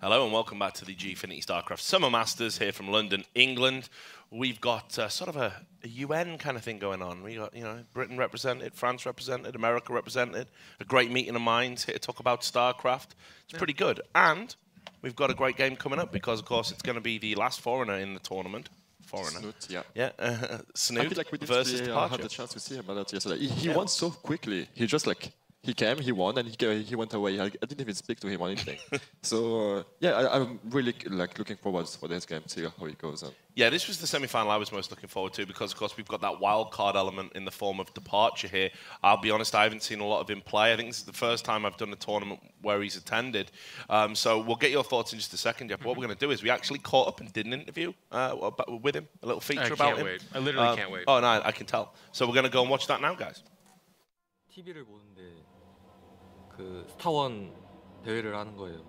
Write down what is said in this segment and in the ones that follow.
Hello and welcome back to the Gfinity Starcraft Summer Masters here from London, England. We've got sort of a UN kind of thing going on. We got, Britain represented, France represented, America represented. A great meeting of minds here to talk about Starcraft. It's pretty good. And we've got a great game coming up because, of course, it's going to be the last foreigner in the tournament. Snute, yeah. Yeah, Snute I feel like we didn't versus really, Departure. had the chance to see him yesterday. He won so quickly. He just he came, he won, and he went away. I didn't even speak to him or anything. So I'm really looking forward for this game, see how it goes. Yeah, this was the semi-final I was most looking forward to because, of course, we've got that wild card element in the form of Departure here. I'll be honest, I haven't seen a lot of him play. I think this is the first time I've done a tournament where he's attended. So we'll get your thoughts in just a second, Jeff. What we're going to do is we actually caught up and did an interview with him, a little feature about him. I can't wait. I literally can't wait. Oh, no, I can tell. So we're going to go and watch that now, guys. TV를 보는데 그 스타원 대회를 하는 거예요.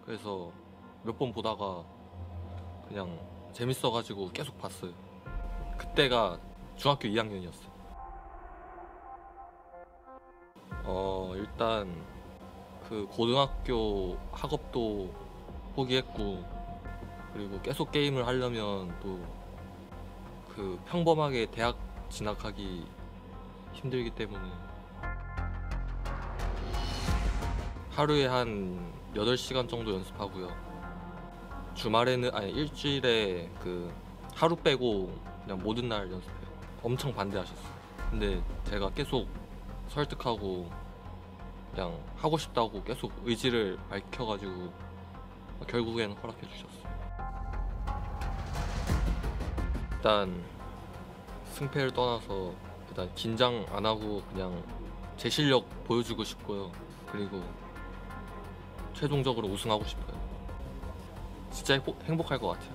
그래서 몇 번 보다가 그냥 재밌어가지고 계속 봤어요. 그때가 중학교 2학년이었어요. 일단 그 고등학교 학업도 포기했고 그리고 계속 게임을 하려면 또 그 평범하게 대학 진학하기 힘들기 때문에 하루에 한 8시간 정도 연습하고요. 주말에는 아니 일주일에 그 하루 빼고 그냥 모든 날 연습해요. 엄청 반대하셨어요. 근데 제가 계속 설득하고 그냥 하고 싶다고 계속 의지를 밝혀가지고 결국에는 허락해 주셨어요. 일단 승패를 떠나서 일단 긴장 안 하고 그냥 제 실력 보여주고 싶고요. 그리고 최종적으로 우승하고 싶어요. 진짜 행복할 것 같아요.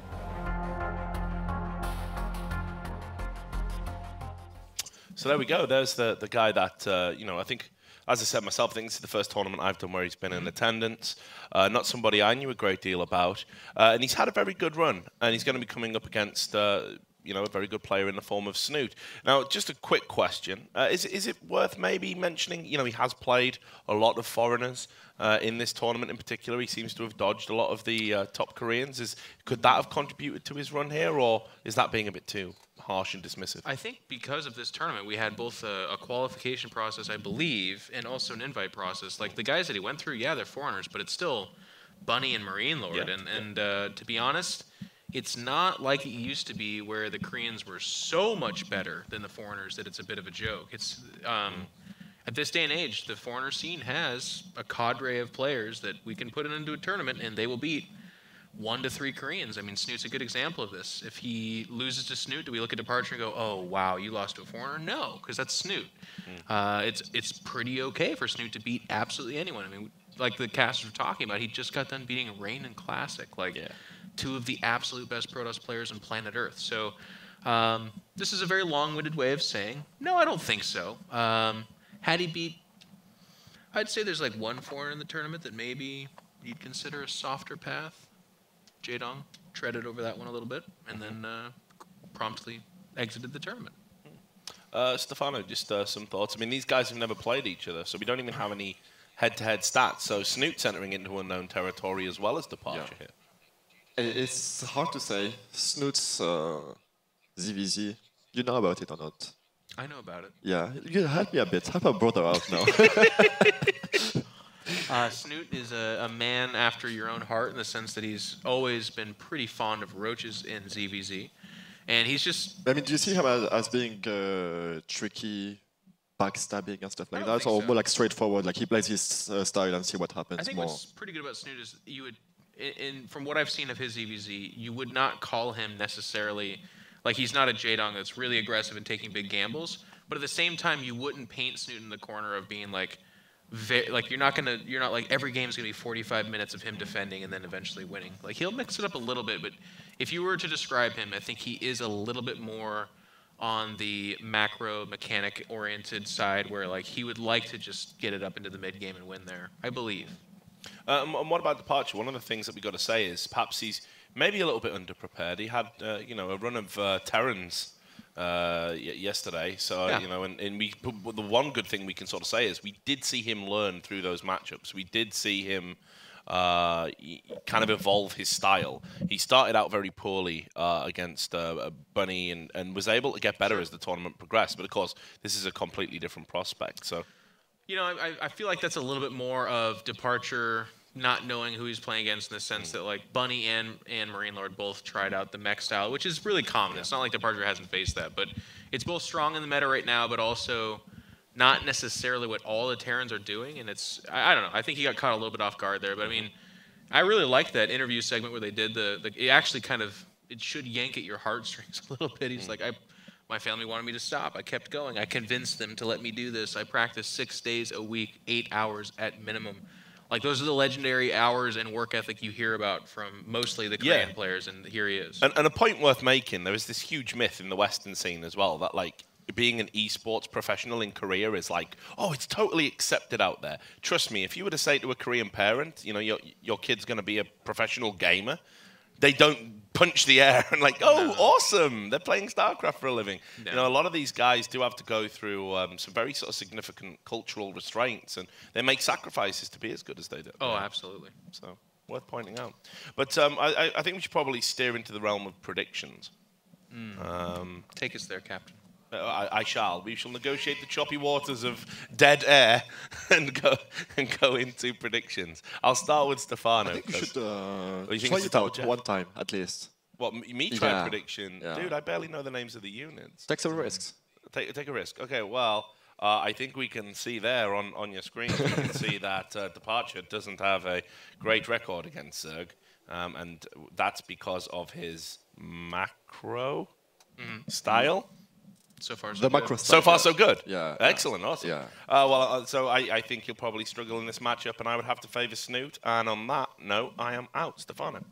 So there we go. There's the guy that, I think, as I said myself, I think this is the first tournament I've done where he's been in attendance. Not somebody I knew a great deal about. And he's had a very good run. And he's going to be coming up against, a very good player in the form of Snute. Now, just a quick question. Is it worth maybe mentioning, he has played a lot of foreigners in this tournament in particular. He seems to have dodged a lot of the top Koreans. Could that have contributed to his run here, or is that being a bit too harsh and dismissive? I think because of this tournament, we had both a qualification process, I believe, and also an invite process. Like the guys that he went through, yeah, they're foreigners, but it's still Bunny and Marine Lord. Yeah. And to be honest, it's not like it used to be where the Koreans were so much better than the foreigners that it's a bit of a joke. It's at this day and age, the foreigner scene has a cadre of players that we can put into a tournament and they will beat 1 to 3 Koreans. I mean, Snute's a good example of this. If he loses to Snute, do we look at Departure and go, oh, wow, you lost to a foreigner? No, because that's Snute. It's pretty okay for Snute to beat absolutely anyone. I mean, like the casters were talking about, he just got done beating Rain and Classic, two of the absolute best Protoss players on planet Earth. So this is a very long-winded way of saying, no, I don't think so. Had he beat, I'd say there's like one foreigner in the tournament that maybe you'd consider a softer path. Jaedong treaded over that one a little bit and then promptly exited the tournament. Stefano, just some thoughts. I mean, these guys have never played each other, so we don't even have any head-to-head stats. So Snute's entering into unknown territory as well as Departure here. It's hard to say. Snute's ZVZ, you know about it or not? I know about it. Yeah, you help me a bit. Help my brother out now. Snute is a man after your own heart in the sense that he's always been pretty fond of roaches in ZVZ. And he's just... I mean, do you see him as being tricky, backstabbing and stuff like that? Or more like straightforward, like he plays his style and see what happens? I think what's pretty good about Snute is you would... from what I've seen of his ZVZ, you would not call him necessarily... Like, he's not a Jaedong that's really aggressive and taking big gambles. But at the same time, you wouldn't paint Snute in the corner of being like... you're not like every game's gonna be 45 minutes of him defending and then eventually winning. Like he'll mix it up a little bit, but if you were to describe him, I think he is a little bit more on the macro mechanic oriented side where like he would like to just get it up into the mid game and win there, I believe. And what about Departure? One of the things that we've got to say is perhaps he's maybe a little bit underprepared. He had a run of Terrans yesterday. So, yeah. And the one good thing we can sort of say is we did see him learn through those matchups. We did see him kind of evolve his style. He started out very poorly against Bunny and was able to get better as the tournament progressed. But of course, this is a completely different prospect. So, I feel like that's a little bit more of Departure not knowing who he's playing against in the sense that like Bunny and Marine Lord both tried out the mech style, which is really common. It's not like Departure hasn't faced that, but it's both strong in the meta right now, but also not necessarily what all the Terrans are doing. And it's, I don't know, I think he got caught a little bit off guard there. But I mean, I really liked that interview segment where they did it actually kind of, it should yank at your heartstrings a little bit. He's like, my family wanted me to stop. I kept going. I convinced them to let me do this. I practiced 6 days a week, 8 hours at minimum. Like, those are the legendary hours and work ethic you hear about from mostly the Korean players, and here he is. And a point worth making, there is this huge myth in the Western scene as well that, like, being an esports professional in Korea is like, oh, it's totally accepted out there. Trust me, if you were to say to a Korean parent, your kid's going to be a professional gamer, they don't punch the air and like, oh, awesome, they're playing Starcraft for a living. No. A lot of these guys do have to go through some very sort of significant cultural restraints, and they make sacrifices to be as good as they do. Oh, absolutely. So, worth pointing out. But I think we should probably steer into the realm of predictions. Take us there, Captain. I shall. We shall negotiate the choppy waters of dead air and go into predictions. I'll start with Stefano. I think you should think try it out one time at least. What, me try Yeah. prediction? Yeah. Dude, I barely know the names of the units. Take some risks. Take a risk. Okay, well, I think we can see there on your screen, you can see that Departure doesn't have a great record against Zerg, and that's because of his macro style. So far, so The good. macro So far, so good. Yeah. Excellent. Awesome. Yeah. So I think he'll probably struggle in this matchup, and I would have to favour Snute. And on that note, I am out. Stefano.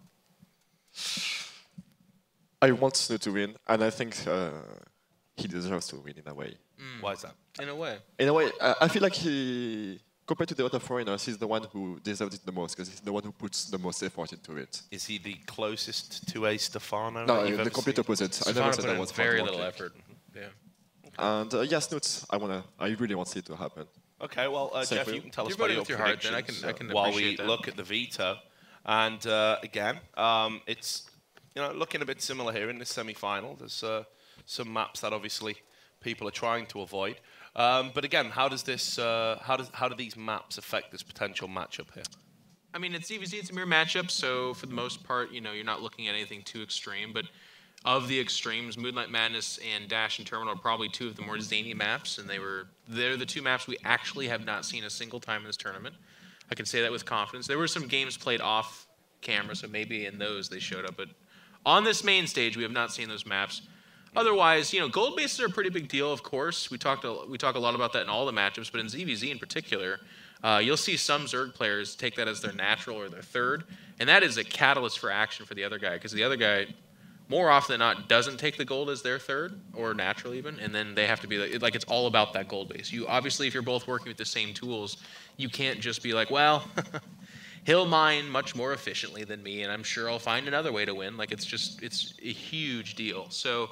I want Snute to win, and I think he deserves to win in a way. Why is that? In a way. In a way, I feel like he, compared to the other foreigners, he's the one who deserves it the most because he's the one who puts the most effort into it. Is he the closest to a Stefano? No, that you've the ever complete seen? opposite. I Stefano never said put I in was very hardworking. little effort. Yeah. And yeah, Snute, I really want it to happen. Okay, well, Same Jeff, for you you. can tell us You're about voting your with your heart, then. I predictions can while we appreciate that. look at the veto. And again, it's looking a bit similar here in this semi-final. There's some maps that obviously people are trying to avoid. But again, how do these maps affect this potential matchup here? I mean, it's easy. It's a mirror matchup, so for the most part, you're not looking at anything too extreme. But of the extremes, Moonlight Madness and Dash and Terminal are probably two of the more zany maps, and they're the two maps we actually have not seen a single time in this tournament. I can say that with confidence. There were some games played off camera, so maybe in those they showed up, but on this main stage, we have not seen those maps. Otherwise, gold bases are a pretty big deal, of course. We talk a lot about that in all the matchups, but in ZVZ in particular, you'll see some Zerg players take that as their natural or their third, and that is a catalyst for action for the other guy, because the other guy, more often than not, doesn't take the gold as their third, or natural even, and then they have to be like it's all about that gold base. You obviously, if you're both working with the same tools, you can't just be like, well, he'll mine much more efficiently than me, and I'm sure I'll find another way to win. Like, it's a huge deal. So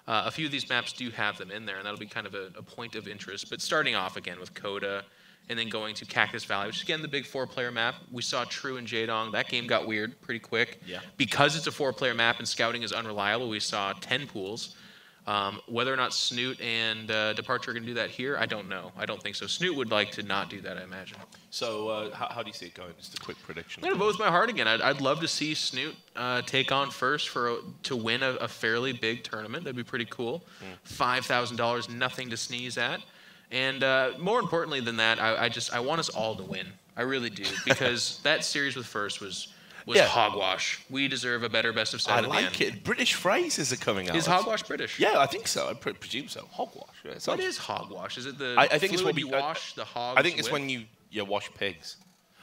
a few of these maps do have them in there, and that'll be kind of a point of interest. But starting off again with Coda, and then going to Cactus Valley, which is, again, the big 4-player map. We saw True and Jaedong. That game got weird pretty quick. Yeah. Because it's a 4-player map and scouting is unreliable, we saw 10 pools. Whether or not Snute and Departure are going to do that here, I don't know. I don't think so. Snute would like to not do that, I imagine. So how do you see it going? Just a quick prediction. I'm going to vote with my heart again. I'd love to see Snute take on first to win a fairly big tournament. That'd be pretty cool. $5,000, nothing to sneeze at. And more importantly than that, I want us all to win. I really do, because that series with First was hogwash. We deserve a better best of 7 I at the like end. it. British phrases are coming out. Is hogwash British? Yeah, I think so. I presume so. Hogwash. Yeah, What is hogwash? Is it the I think it's fluid what you wash the hogs I think it's with? when you wash pigs.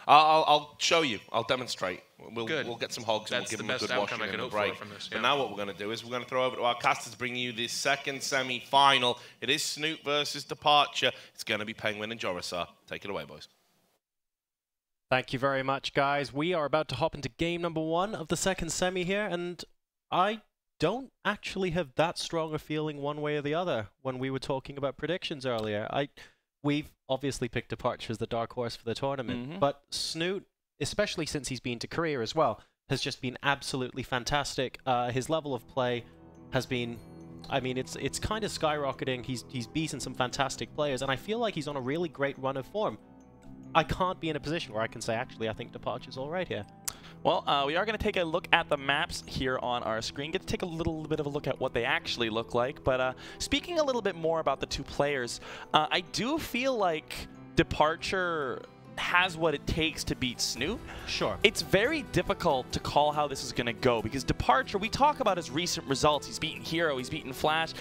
I'll show you. I'll demonstrate. We'll get some hogs and we'll That's give the them a best good outcome washing I can and a hope for break. from this, But yeah. now what we're going to do is we're going to throw over to our casters, bringing you this second semi-final. It is Snute versus Departure. It's going to be Penguin and Jorisar. Take it away, boys. Thank you very much, guys. We are about to hop into game number 1 of the second semi here, and I don't actually have that strong a feeling one way or the other when we were talking about predictions earlier. We've obviously picked Departure as the dark horse for the tournament, but Snute especially since he's been to Korea as well, has just been absolutely fantastic. His level of play has been, I mean, it's kind of skyrocketing. He's beaten some fantastic players, and I feel like he's on a really great run of form. I can't be in a position where I can say, actually, I think Departure's all right here. Well, we are going to take a look at the maps here on our screen, get to take a little bit of a look at what they actually look like. But speaking a little bit more about the two players, I do feel like Departure has what it takes to beat Snute. Sure. It's very difficult to call how this is going to go because Departure, we talk about his recent results. He's beaten Hero, he's beaten Flash,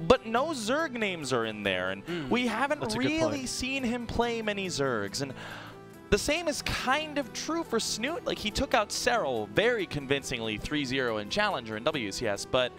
but no Zerg names are in there, and we haven't really seen him play many Zergs. And the same is kind of true for Snute. Like, he took out Serral very convincingly 3-0 in Challenger and WCS, but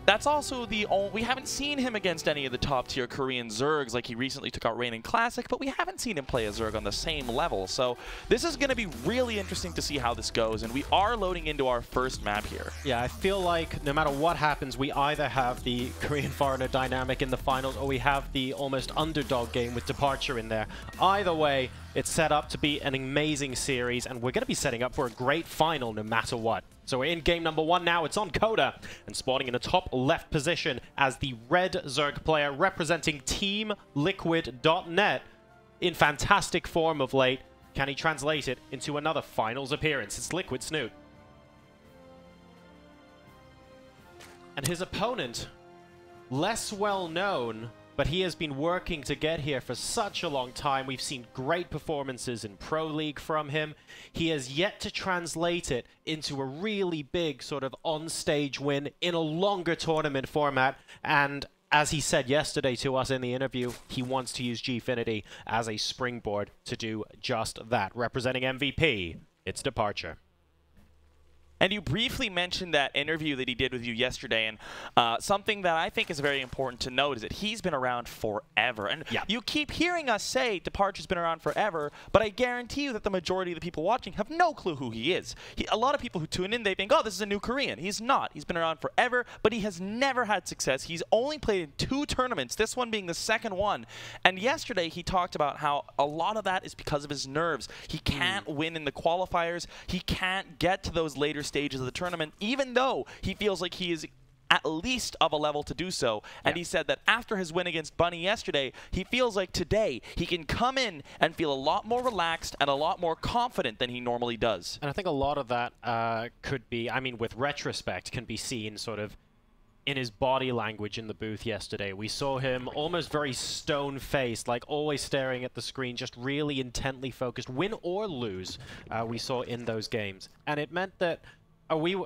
that's also the only... We haven't seen him against any of the top-tier Korean Zergs, like he recently took out Rain in Classic, but we haven't seen him play a Zerg on the same level. So this is going to be really interesting to see how this goes, and we are loading into our first map here. Yeah, I feel like no matter what happens, we either have the Korean foreigner dynamic in the finals, or we have the almost underdog game with Departure in there. Either way, it's set up to be an amazing series, and we're going to be setting up for a great final no matter what. So we're in game number 1 now. It's on Coda, and spawning in the top left position as the red Zerg player representing Team Liquid.net in fantastic form of late. Can he translate it into another finals appearance? It's Liquid Snute. And his opponent, less well known, but he has been working to get here for such a long time. We've seen great performances in Pro League from him. He has yet to translate it into a really big sort of on-stage win in a longer tournament format. And as he said yesterday to us in the interview, he wants to use Gfinity as a springboard to do just that. Representing MVP, it's Departure. And you briefly mentioned that interview that he did with you yesterday, and something that I think is very important to note is that he's been around forever. And you keep hearing us say Departure's been around forever, but I guarantee you that the majority of the people watching have no clue who he is. A lot of people who tune in, they think, oh, this is a new Korean. He's not. He's been around forever, but he has never had success. He's only played in 2 tournaments, this one being the second one. And yesterday he talked about how a lot of that is because of his nerves. He can't win in the qualifiers. He can't get to those later stages of the tournament, even though he feels like he is at least of a level to do so. And he said that after his win against Bunny yesterday, he feels like today he can come in and feel a lot more relaxed and a lot more confident than he normally does. And I think a lot of that could be, I mean, with retrospect, can be seen sort of in his body language in the booth yesterday. We saw him almost very stone-faced, like always staring at the screen, just really intently focused, win or lose, we saw in those games. And it meant that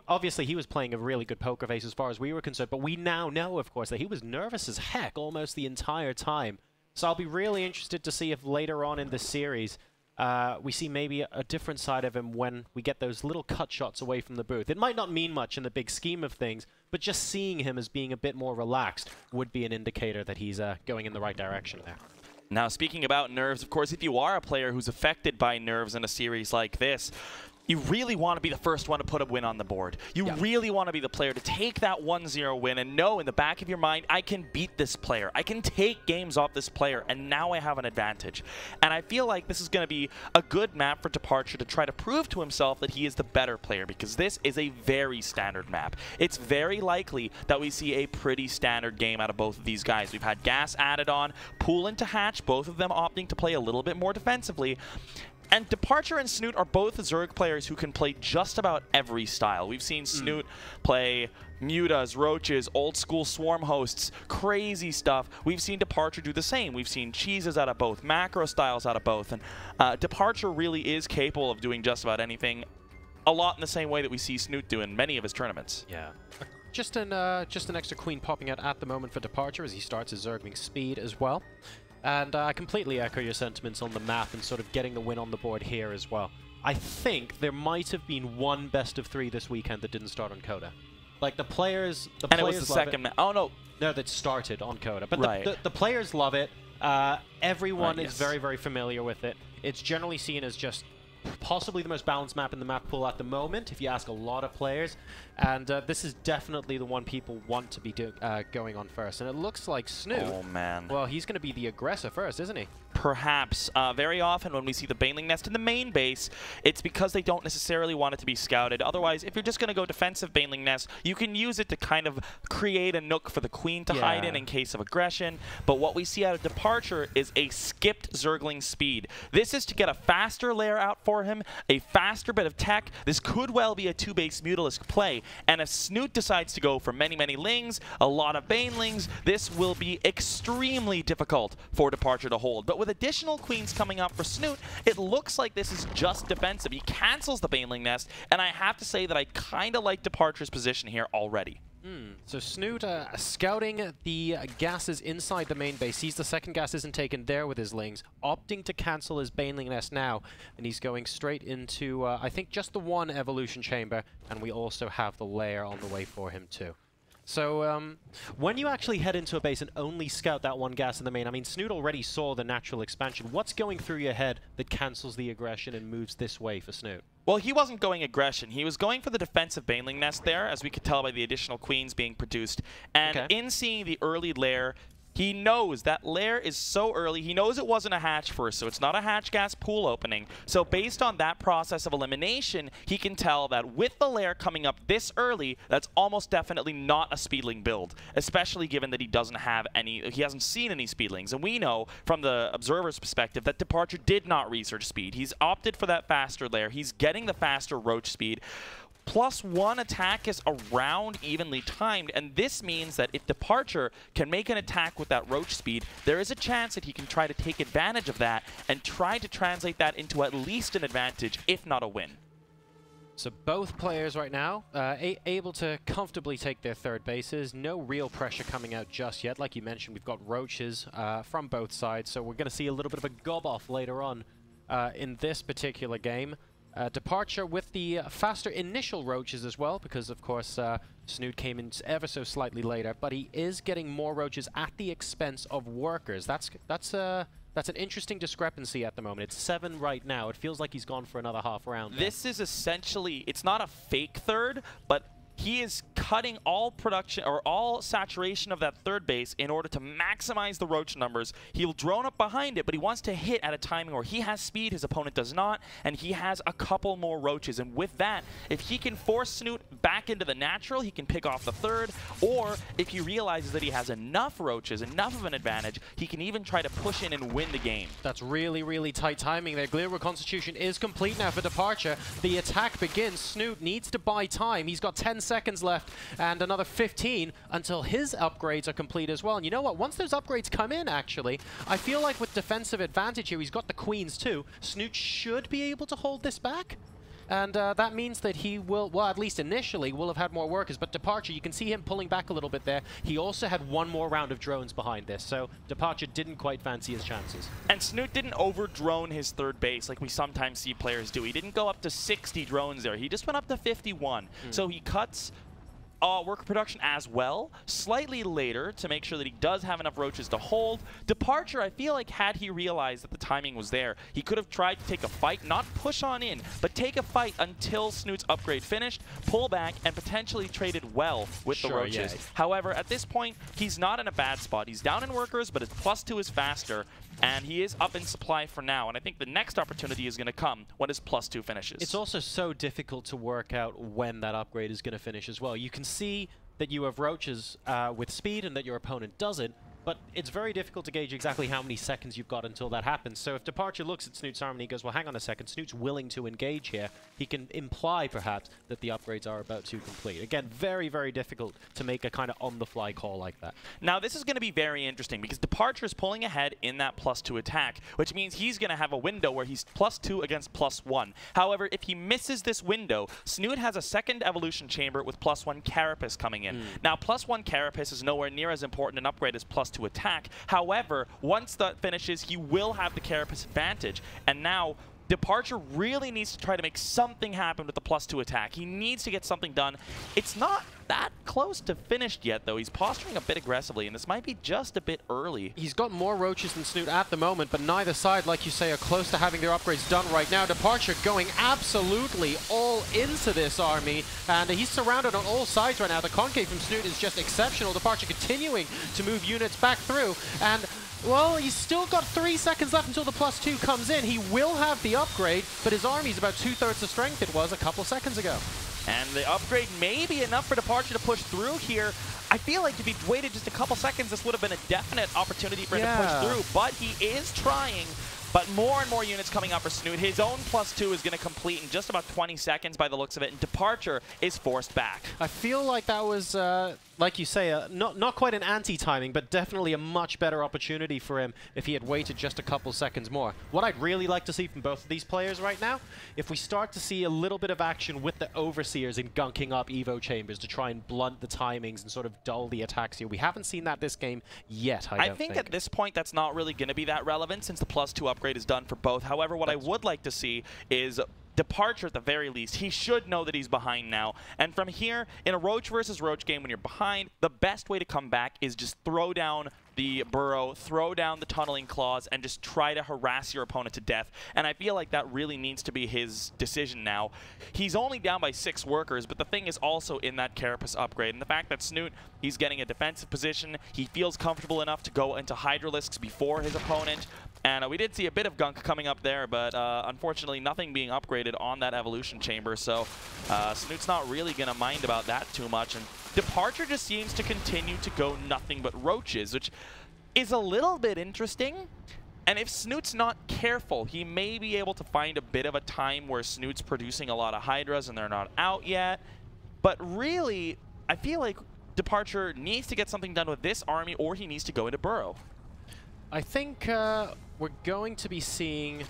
obviously he was playing a really good poker face as far as we were concerned, but we now know, of course, that he was nervous as heck almost the entire time. So I'll be really interested to see if later on in the series we see maybe a different side of him when we get those little cut shots away from the booth. It might not mean much in the big scheme of things, but just seeing him as being a bit more relaxed would be an indicator that he's going in the right direction there. Now, speaking about nerves, of course, if you are a player who's affected by nerves in a series like this, you really want to be the first one to put a win on the board. You really want to be the player to take that 1-0 win and know in the back of your mind, I can beat this player. I can take games off this player, and now I have an advantage. And I feel like this is going to be a good map for Departure to try to prove to himself that he is the better player, because this is a very standard map. It's very likely that we see a pretty standard game out of both of these guys. We've had Gas added on, Pool into Hatch, both of them opting to play a little bit more defensively. And Departure and Snute are both Zerg players who can play just about every style. We've seen Snute play Mutas, Roaches, old school Swarm hosts, crazy stuff. We've seen Departure do the same. We've seen cheeses out of both, macro styles out of both. And Departure really is capable of doing just about anything, a lot in the same way that we see Snute do in many of his tournaments. Yeah. Just an extra queen popping out at the moment for Departure as he starts his Zergling speed as well. And I completely echo your sentiments on the map and sort of getting the win on the board here as well. I think there might have been one best of 3 this weekend that didn't start on Coda. Like, the players and it was the second map. Oh, no. No, that started on Coda. But the players love it. Everyone is very, very familiar with it. It's generally seen as just possibly the most balanced map in the map pool at the moment, if you ask a lot of players. And this is definitely the one people want to be going on first. And it looks like Snute. Oh, man. Well, he's going to be the aggressor first, isn't he? perhaps. Very often when we see the Baneling Nest in the main base, it's because they don't necessarily want it to be scouted. Otherwise, if you're just going to go defensive Baneling Nest, you can use it to kind of create a nook for the Queen to hide in case of aggression. But what we see out of Departure is a skipped Zergling speed. This is to get a faster lair out for him, a faster bit of tech. This could well be a 2-base Mutalisk play. And if Snute decides to go for many, many Lings, a lot of Banelings, this will be extremely difficult for Departure to hold. But with additional Queens coming up for Snute, it looks like this is just defensive. He cancels the Baneling Nest, and I have to say that I kind of like Departure's position here already. So Snute scouting the gases inside the main base. Sees the second gas isn't taken there with his Lings, opting to cancel his Baneling Nest now, and he's going straight into, I think, just the one evolution chamber, and we also have the lair on the way for him too. So when you actually head into a base and only scout that one gas in the main, I mean, Snute already saw the natural expansion. What's going through your head that cancels the aggression and moves this way for Snute? Well, he wasn't going aggression. He was going for the defensive Baneling Nest there, as we could tell by the additional Queens being produced. And in seeing the early lair, he knows that lair is so early. He knows it wasn't a hatch first, so it's not a hatch gas pool opening. So based on that process of elimination, he can tell that with the lair coming up this early, that's almost definitely not a Speedling build, especially given that he doesn't have any, he hasn't seen any Speedlings. And we know from the observer's perspective that Departure did not research speed. He's opted for that faster lair. He's getting the faster roach speed. +1 attack is around evenly timed, and this means that if Departure can make an attack with that roach speed, there is a chance that he can try to take advantage of that and try to translate that into at least an advantage, if not a win. So both players right now able to comfortably take their third bases. No real pressure coming out just yet. Like you mentioned, we've got roaches from both sides, so we're going to see a little bit of a gob-off later on in this particular game. Departure with the faster initial roaches as well, because of course Snute came in ever so slightly later, but he is getting more roaches at the expense of workers. That's an interesting discrepancy at the moment. It's 7 right now. It feels like he's gone for another half round. This is essentially, it's not a fake third, but he is cutting all production or all saturation of that third base in order to maximize the roach numbers. He'll drone up behind it, but he wants to hit at a timing where he has speed, his opponent does not, and he has a couple more roaches. And with that, if he can force Snute back into the natural, he can pick off the third, or if he realizes that he has enough roaches, enough of an advantage, he can even try to push in and win the game. That's really, really tight timing there. Glider Reconstitution is complete now for Departure. The attack begins. Snute needs to buy time. He's got 10 seconds left and another 15 until his upgrades are complete as well. And you know what? Once those upgrades come in, actually, I feel like with defensive advantage here, he's got the Queens too. Snute should be able to hold this back. And that means that he will, well, at least initially, will have had more workers. But Departure, you can see him pulling back a little bit there. He also had one more round of drones behind this. So Departure didn't quite fancy his chances. And Snute didn't over-drone his third base like we sometimes see players do. He didn't go up to 60 drones there. He just went up to 51. So he cuts worker production as well, slightly later to make sure that he does have enough roaches to hold. Departure, I feel like had he realized that the timing was there, he could have tried to take a fight, not push on in, but take a fight until Snute's upgrade finished, pull back, and potentially traded well with the roaches. Yeah. However, at this point, he's not in a bad spot. He's down in workers, but his +2 is faster, and he is up in supply for now. And I think the next opportunity is going to come when his +2 finishes. It's also so difficult to work out when that upgrade is going to finish as well. You can see that you have roaches with speed and that your opponent doesn't, but it's very difficult to gauge exactly how many seconds you've got until that happens. So if Departure looks at Snute's arm and he goes, well, hang on a second, Snute's willing to engage here, he can imply, perhaps, that the upgrades are about to complete. Again, very, very difficult to make a kind of on-the-fly call like that. Now, this is going to be very interesting because Departure is pulling ahead in that +2 attack, which means he's going to have a window where he's +2 against +1. However, if he misses this window, Snute has a second evolution chamber with +1 Carapace coming in. Now, +1 Carapace is nowhere near as important an upgrade as +2 attack. However, once that finishes, he will have the Carapace advantage. And now, Departure really needs to try to make something happen with the +2 attack. He needs to get something done. It's not that close to finished yet, though. He's posturing a bit aggressively, and this might be just a bit early. He's got more roaches than Snute at the moment, but neither side, like you say, are close to having their upgrades done right now. Departure going absolutely all into this army, and he's surrounded on all sides right now. The concave from Snute is just exceptional. Departure continuing to move units back through, and Well, he's still got 3 seconds left until the +2 comes in. He will have the upgrade, but his army's about 2/3 the strength it was a couple seconds ago. And the upgrade may be enough for Departure to push through here. I feel like if he'd waited just a couple seconds, this would have been a definite opportunity for him to push through, but he is trying. But more and more units coming up for Snute. His own +2 is going to complete in just about 20 seconds by the looks of it, and Departure is forced back. I feel like that was, like you say, not quite an anti-timing, but definitely a much better opportunity for him if he had waited just a couple seconds more. What I'd really like to see from both of these players right now, if we start to see a little bit of action with the Overseers in gunking up Evo Chambers to try and blunt the timings and sort of dull the attacks here. We haven't seen that this game yet, I don't think. At this point, that's not really going to be that relevant since the +2 upgrade is done for both. However, what I would like to see is Departure at the very least. He should know that he's behind now. And from here, in a Roach versus Roach game, when you're behind, the best way to come back is just throw down the burrow, throw down the tunneling claws, and just try to harass your opponent to death. And I feel like that really needs to be his decision now. He's only down by 6 workers, but the thing is also in that Carapace upgrade. And the fact that Snute, he's getting a defensive position, he feels comfortable enough to go into Hydralisks before his opponent. And we did see a bit of gunk coming up there, but unfortunately nothing being upgraded on that Evolution Chamber. So Snute's not really going to mind about that too much. And Departure just seems to continue to go nothing but roaches, which is a little bit interesting. And if Snute's not careful, he may be able to find a bit of a time where Snute's producing a lot of Hydras and they're not out yet. But really, I feel like Departure needs to get something done with this army, or he needs to go into Burrow. I think we're going to be seeing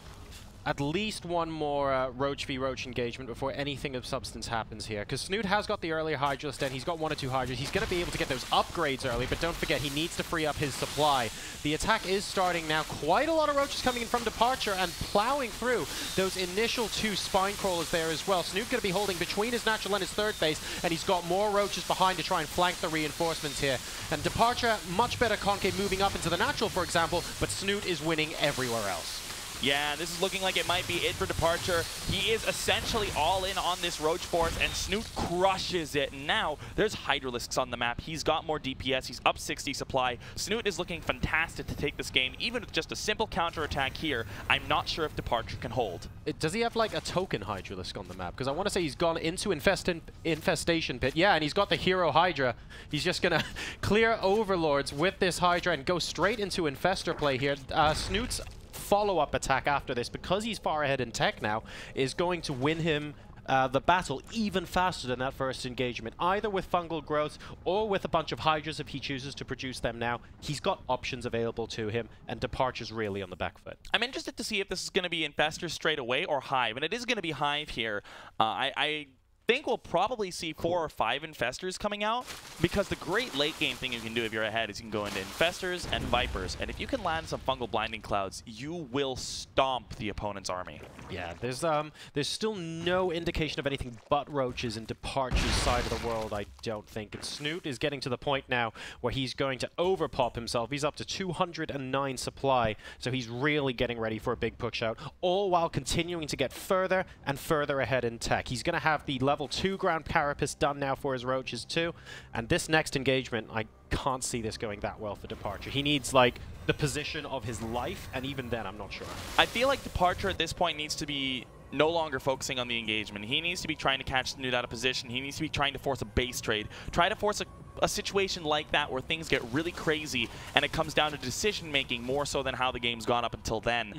at least one more Roach v Roach engagement before anything of substance happens here. Because Snute has got the earlier Hydralist and he's got 1 or 2 Hydras. He's going to be able to get those upgrades early, but don't forget, he needs to free up his supply. The attack is starting now. Quite a lot of Roaches coming in from Departure and plowing through those initial 2 Spine Crawlers there as well. Snute going to be holding between his natural and his third base, and he's got more Roaches behind to try and flank the reinforcements here. And Departure, much better concave moving up into the natural, for example, but Snute is winning everywhere else. Yeah, this is looking like it might be it for Departure. He is essentially all in on this Roach force, and Snute crushes it. And now, there's Hydralisks on the map. He's got more DPS. He's up 60 supply. Snute is looking fantastic to take this game. Even with just a simple counterattack here, I'm not sure if Departure can hold. Does he have, like, a token Hydralisk on the map? Because I want to say he's gone into Infestation Pit. Yeah, and he's got the Hero Hydra. He's just going to clear Overlords with this Hydra and go straight into Infestor play here. Snute's follow-up attack after this, because he's far ahead in tech now, is going to win him the battle even faster than that first engagement, either with fungal growth or with a bunch of Hydras if he chooses to produce them now. He's got options available to him, and Departure's really on the back foot. I'm interested to see if this is going to be Infestor straight away or Hive, and it is going to be Hive here. I think we'll probably see 4 or 5 Infestors coming out, because the great late game thing you can do if you're ahead is you can go into Infestors and Vipers, and if you can land some Fungal Blinding Clouds, you will stomp the opponent's army. Yeah, there's still no indication of anything but Roaches in Departure's side of the world, I don't think. And Snute is getting to the point now where he's going to overpop himself. He's up to 209 supply, so he's really getting ready for a big push out, all while continuing to get further and further ahead in tech. He's going to have the level 2 ground carapace done now for his Roaches too, and this next engagement, I can't see this going that well for Departure. He needs, like, the position of his life, and even then, I'm not sure. I feel like Departure at this point needs to be no longer focusing on the engagement. He needs to be trying to catch Snute out of position. He needs to be trying to force a base trade. Try to force a situation like that where things get really crazy and it comes down to decision making more so than how the game's gone up until then.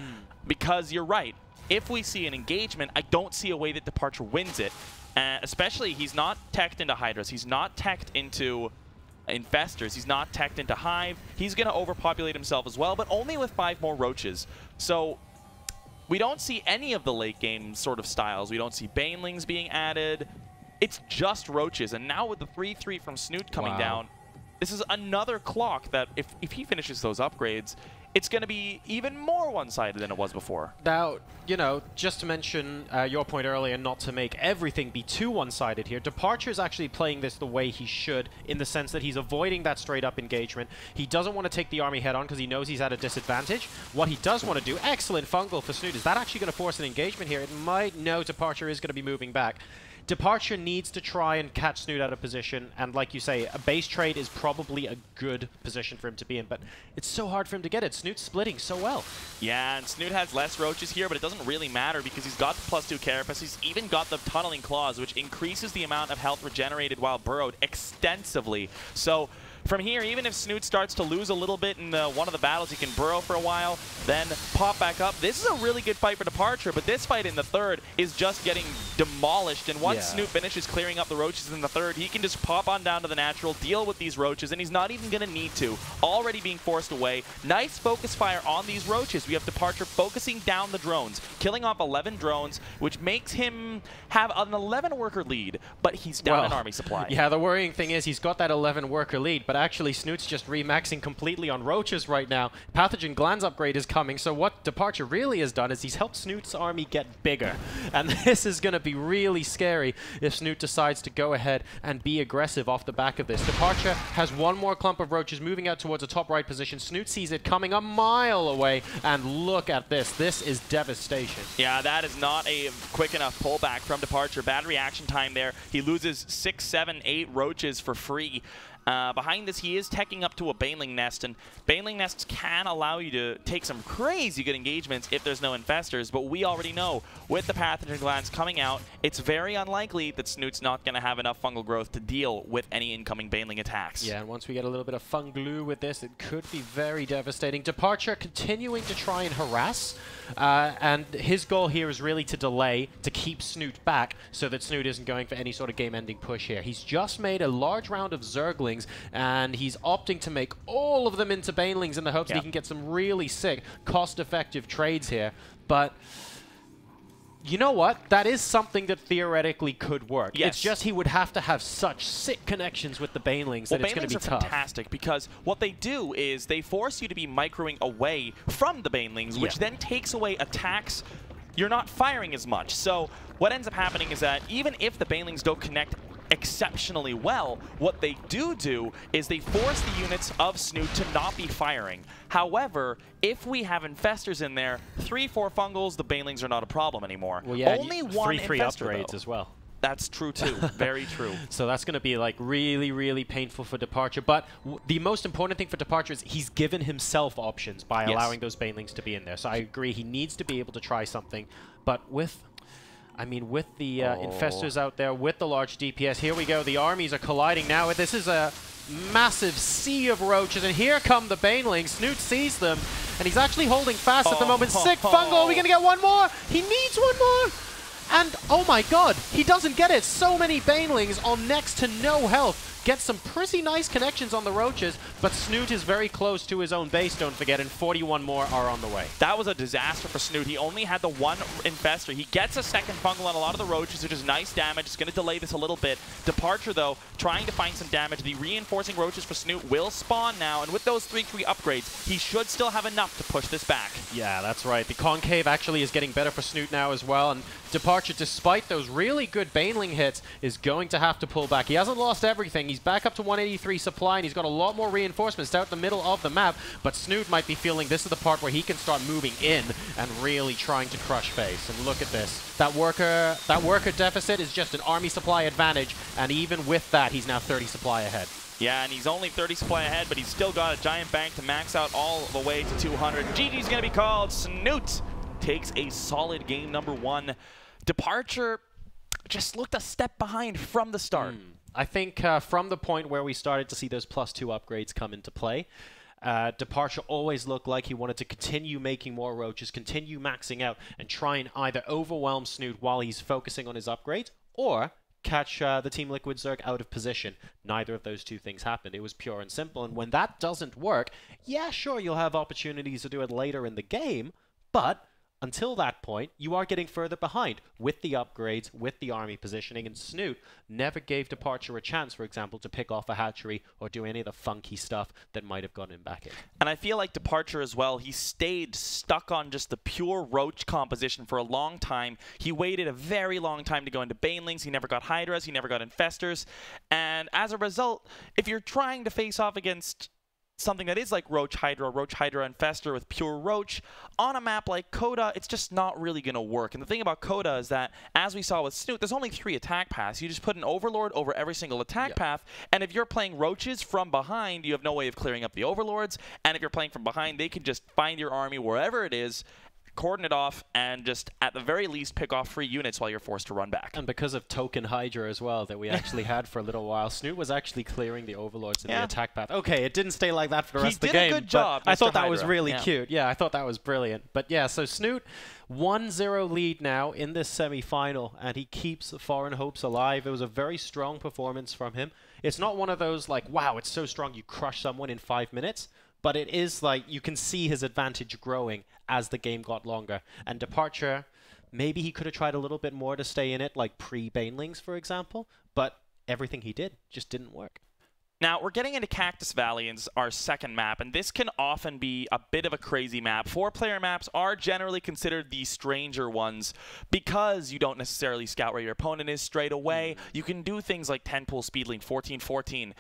Because you're right, if we see an engagement, I don't see a way that Departure wins it. Especially, he's not teched into Hydras. He's not teched into Infestors. He's not teched into Hive. He's going to overpopulate himself as well, but only with 5 more Roaches. So we don't see any of the late game sort of styles. We don't see Banelings being added. It's just Roaches. And now with the 3-3 from Snute coming down, this is another clock that if he finishes those upgrades, it's going to be even more one-sided than it was before. Now, you know, just to mention your point earlier, not to make everything be too one-sided here, Departure is actually playing this the way he should, in the sense that he's avoiding that straight-up engagement. He doesn't want to take the army head-on because he knows he's at a disadvantage. What he does want to do, excellent fungal for Snute, is that actually going to force an engagement here? It might. No, Departure is going to be moving back. Departure needs to try and catch Snute out of position, and like you say, a base trade is probably a good position for him to be in, but it's so hard for him to get it. Snute's splitting so well. Yeah, and Snute has less roaches here, but it doesn't really matter because he's got the +2 carapace. He's even got the tunneling claws, which increases the amount of health regenerated while burrowed extensively. So from here, even if Snute starts to lose a little bit in one of the battles, he can burrow for a while, then pop back up. This is a really good fight for Departure, but this fight in the third is just getting demolished. And once Snute finishes clearing up the roaches in the third, he can just pop on down to the natural, deal with these roaches, and he's not even going to need to. Already being forced away. Nice focus fire on these roaches. We have Departure focusing down the drones, killing off 11 drones, which makes him have an 11 worker lead, but he's down an army supply. Yeah, the worrying thing is he's got that 11 worker lead, but actually Snute's just remaxing completely on roaches right now. Pathogen Glands upgrade is coming, so what Departure really has done is he's helped Snute's army get bigger. And this is going to be really scary if Snute decides to go ahead and be aggressive off the back of this. Departure has one more clump of roaches moving out towards a top right position. Snute sees it coming a mile away, and look at this. This is devastation. Yeah, that is not a quick enough pullback from Departure. Bad reaction time there. He loses 6, 7, 8 roaches for free. Behind this, he is teching up to a Baneling Nest, and Baneling Nests can allow you to take some crazy good engagements if there's no infestors, but we already know with the Pathogen Glands coming out, it's very unlikely that Snute's not going to have enough fungal growth to deal with any incoming Baneling attacks. Yeah, and once we get a little bit of funglu with this, it could be very devastating. Departure continuing to try and harass, and his goal here is really to delay, to keep Snute back, so that Snute isn't going for any sort of game-ending push here. He's just made a large round of Zerglings, and he's opting to make all of them into Banelings in the hopes that he can get some really sick, cost-effective trades here. But you know what? That is something that theoretically could work. Yes. It's just he would have to have such sick connections with the Banelings that it's going to be tough. Banelings are fantastic because what they do is they force you to be microing away from the Banelings, which then takes away attacks. You're not firing as much. So what ends up happening is that even if the Banelings don't connect exceptionally well, what they do is they force the units of Snute to not be firing. However, if we have infestors in there, 3, 4 fungals, the Banelings are not a problem anymore. Well, yeah, only one 3 infestor upgrades though. as well. That's true too. Very true. So that's going to be like really, really painful for Departure. But the most important thing for Departure is he's given himself options by allowing those Banelings to be in there. So I agree, he needs to be able to try something. But with the infestors out there, with the large DPS, here we go. The armies are colliding now. This is a massive sea of roaches, and here come the Banelings. Snute sees them, and he's actually holding fast at the moment. Sick fungal. Are we going to get one more? He needs one more. And, oh my god, he doesn't get it. So many Banelings on next to no health. Gets some pretty nice connections on the roaches, but Snute is very close to his own base, don't forget, and 41 more are on the way. That was a disaster for Snute. He only had the one infestor. He gets a second fungal on a lot of the roaches, which is nice damage. It's going to delay this a little bit. Departure, though, trying to find some damage. The reinforcing roaches for Snute will spawn now, and with those 3 upgrades, he should still have enough to push this back. Yeah, that's right. The concave actually is getting better for Snute now as well, and Departure, despite those really good Baneling hits, is going to have to pull back. He hasn't lost everything. He's back up to 183 supply, and he's got a lot more reinforcements out the middle of the map, but Snute might be feeling this is the part where he can start moving in and really trying to crush base. And look at this. That worker deficit is just an army supply advantage, and even with that, he's now 30 supply ahead. Yeah, and he's only 30 supply ahead, but he's still got a giant bank to max out all the way to 200. GG's going to be called. Snute takes a solid game number 1. Departure just looked a step behind from the start. I think from the point where we started to see those +2 upgrades come into play, Departure always looked like he wanted to continue making more roaches, continue maxing out, and try and either overwhelm Snute while he's focusing on his upgrades, or catch the Team Liquid Zerg out of position. Neither of those two things happened. It was pure and simple, and when that doesn't work, yeah, sure, you'll have opportunities to do it later in the game, but until that point, you are getting further behind with the upgrades, with the army positioning, and Snute never gave Departure a chance, for example, to pick off a hatchery or do any of the funky stuff that might have gotten him back in. And I feel like Departure as well, he stayed stuck on just the pure roach composition for a long time. He waited a very long time to go into Banelings. He never got Hydras. He never got Infestors. And as a result, if you're trying to face off against something that is like Roach Hydra, Infestor with pure Roach, on a map like Coda, it's just not really going to work. And the thing about Coda is that, as we saw with Snute, there's only 3 attack paths. You just put an Overlord over every single attack path, and if you're playing Roaches from behind, you have no way of clearing up the Overlords, and if you're playing from behind, they can just find your army wherever it is, cordon it off, and just, at the very least, pick off free units while you're forced to run back. And because of Token Hydra as well, that we actually had for a little while, Snute was actually clearing the Overlords in the attack path. Okay, it didn't stay like that for the rest of the game. He did a good job, I thought that Hydra. was really cute. Yeah, I thought that was brilliant. But yeah, so Snute, 1-0 lead now in this semi-final, and he keeps the foreign hopes alive. It was a very strong performance from him. It's not one of those like, wow, it's so strong you crush someone in 5 minutes. But it is like you can see his advantage growing as the game got longer. And Departure, maybe he could have tried a little bit more to stay in it, like pre-Banelings, for example. But everything he did just didn't work. Now, we're getting into Cactus Valley in our second map, and this can often be a bit of a crazy map. 4-player maps are generally considered the stranger ones because you don't necessarily scout where your opponent is straight away. You can do things like 10-pool speedling, 14-14.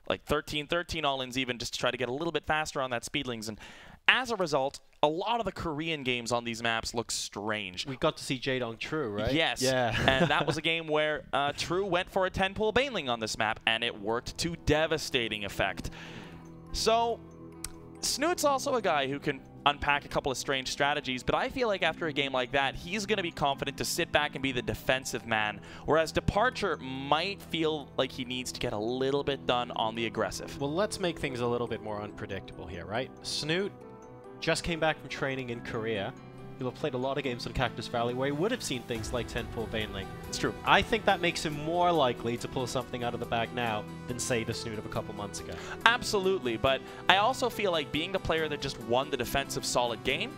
Like 13-13 all-ins even, just to try to get a little bit faster on that speedlings. And as a result, a lot of the Korean games on these maps look strange. We got to see Jaedong True, right? Yes. Yeah. And that was a game where True went for a 10-pull Baneling on this map, and it worked to devastating effect. So, Snute's also a guy who can unpack a couple of strange strategies, but I feel like after a game like that, he's going to be confident to sit back and be the defensive man, whereas Departure might feel like he needs to get a little bit done on the aggressive. Well, let's make things a little bit more unpredictable here, right? Snute just came back from training in Korea. He'll have played a lot of games on Cactus Valley where he would have seen things like 10-pull Baneling. It's true. I think that makes him more likely to pull something out of the bag now than, say, the Snute of a couple months ago. Absolutely, but I also feel like being the player that just won the defensive solid game,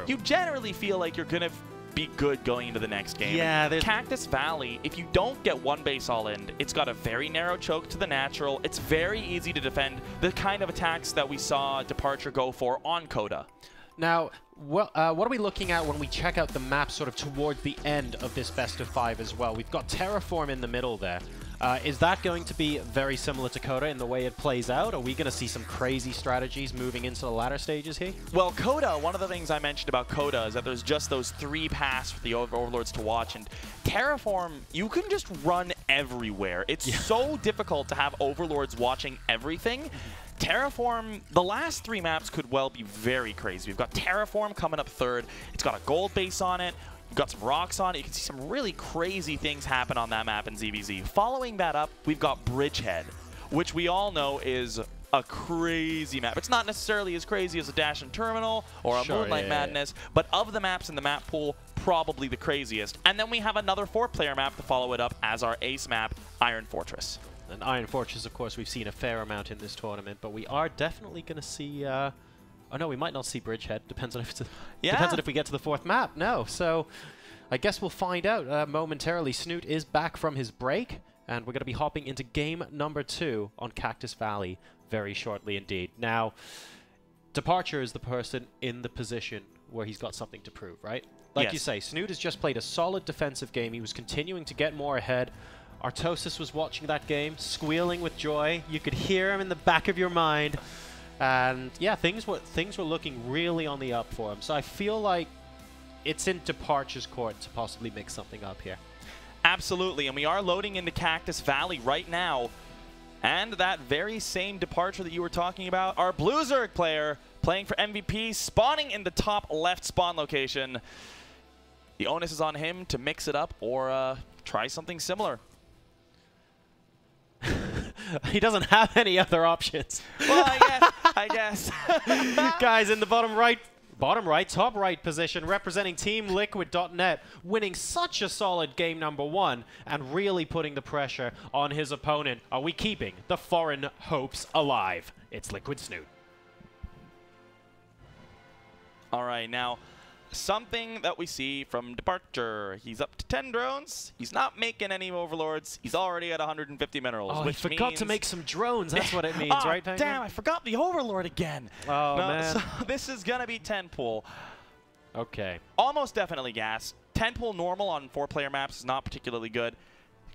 you generally feel like you're going to be good going into the next game. Yeah, Cactus Valley, if you don't get one base all in, it's got a very narrow choke to the natural. It's very easy to defend the kind of attacks that we saw Departure go for on Coda. Now, what are we looking at when we check out the map sort of towards the end of this best of 5 as well? We've got Terraform in the middle there. Is that going to be very similar to Coda in the way it plays out? Are we going to see some crazy strategies moving into the latter stages here? Well, Coda, one of the things I mentioned about Coda is that there's just those 3 paths for the Overlords to watch, and Terraform, you can just run everywhere. It's so difficult to have Overlords watching everything. Terraform, the last 3 maps could well be very crazy. We've got Terraform coming up third. It's got a gold base on it. We've got some rocks on it. You can see some really crazy things happen on that map in ZVZ. Following that up, we've got Bridgehead, which we all know is a crazy map. It's not necessarily as crazy as a Dash and Terminal or a Moonlight Madness, but of the maps in the map pool, probably the craziest. And then we have another 4-player map to follow it up as our ace map, Iron Fortress. And Iron Fortress, of course, we've seen a fair amount in this tournament, but we are definitely going to see... oh, no, we might not see Bridgehead. Depends on if it's depends on if we get to the 4th map. No, so I guess we'll find out momentarily. Snute is back from his break, and we're going to be hopping into game number 2 on Cactus Valley very shortly indeed. Now, Departure is the person in the position where he's got something to prove, right? Like you say, Snute has just played a solid defensive game. He was continuing to get more ahead. Artosis was watching that game, squealing with joy. You could hear him in the back of your mind. And yeah, things were looking really on the up for him. So I feel like it's in Departure's court to possibly mix something up here. Absolutely, and we are loading into Cactus Valley right now. And that very same Departure that you were talking about, our Blue Zerg player playing for MVP, spawning in the top left spawn location. The onus is on him to mix it up or try something similar. He doesn't have any other options. Well, I guess. Guys, in the bottom right, top right position, representing Team Liquid.net, winning such a solid game number 1 and really putting the pressure on his opponent. Are we keeping the foreign hopes alive? It's Liquid Snute. All right, now, something that we see from Departure. He's up to 10 drones. He's not making any Overlords. He's already at 150 minerals. Oh, which he forgot to make some drones. That's what it means, oh, right, Penguin? Damn, I forgot the Overlord again. Oh, no, man. So this is going to be 10 pool. Okay. Almost definitely gas. 10 pool normal on 4-player maps is not particularly good.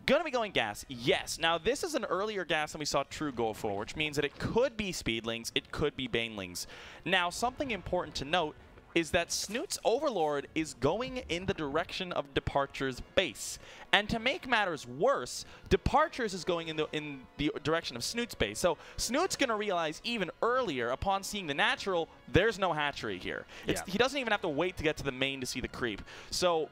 Gonna be going gas, yes. Now, this is an earlier gas than we saw True go for, which means that it could be Speedlings, it could be Banelings. Now, something important to note is that Snute's Overlord is going in the direction of Departure's base. And to make matters worse, Departure's is going in the direction of Snute's base. So Snute's going to realize even earlier, upon seeing the natural, there's no hatchery here. He doesn't even have to wait to get to the main to see the creep. So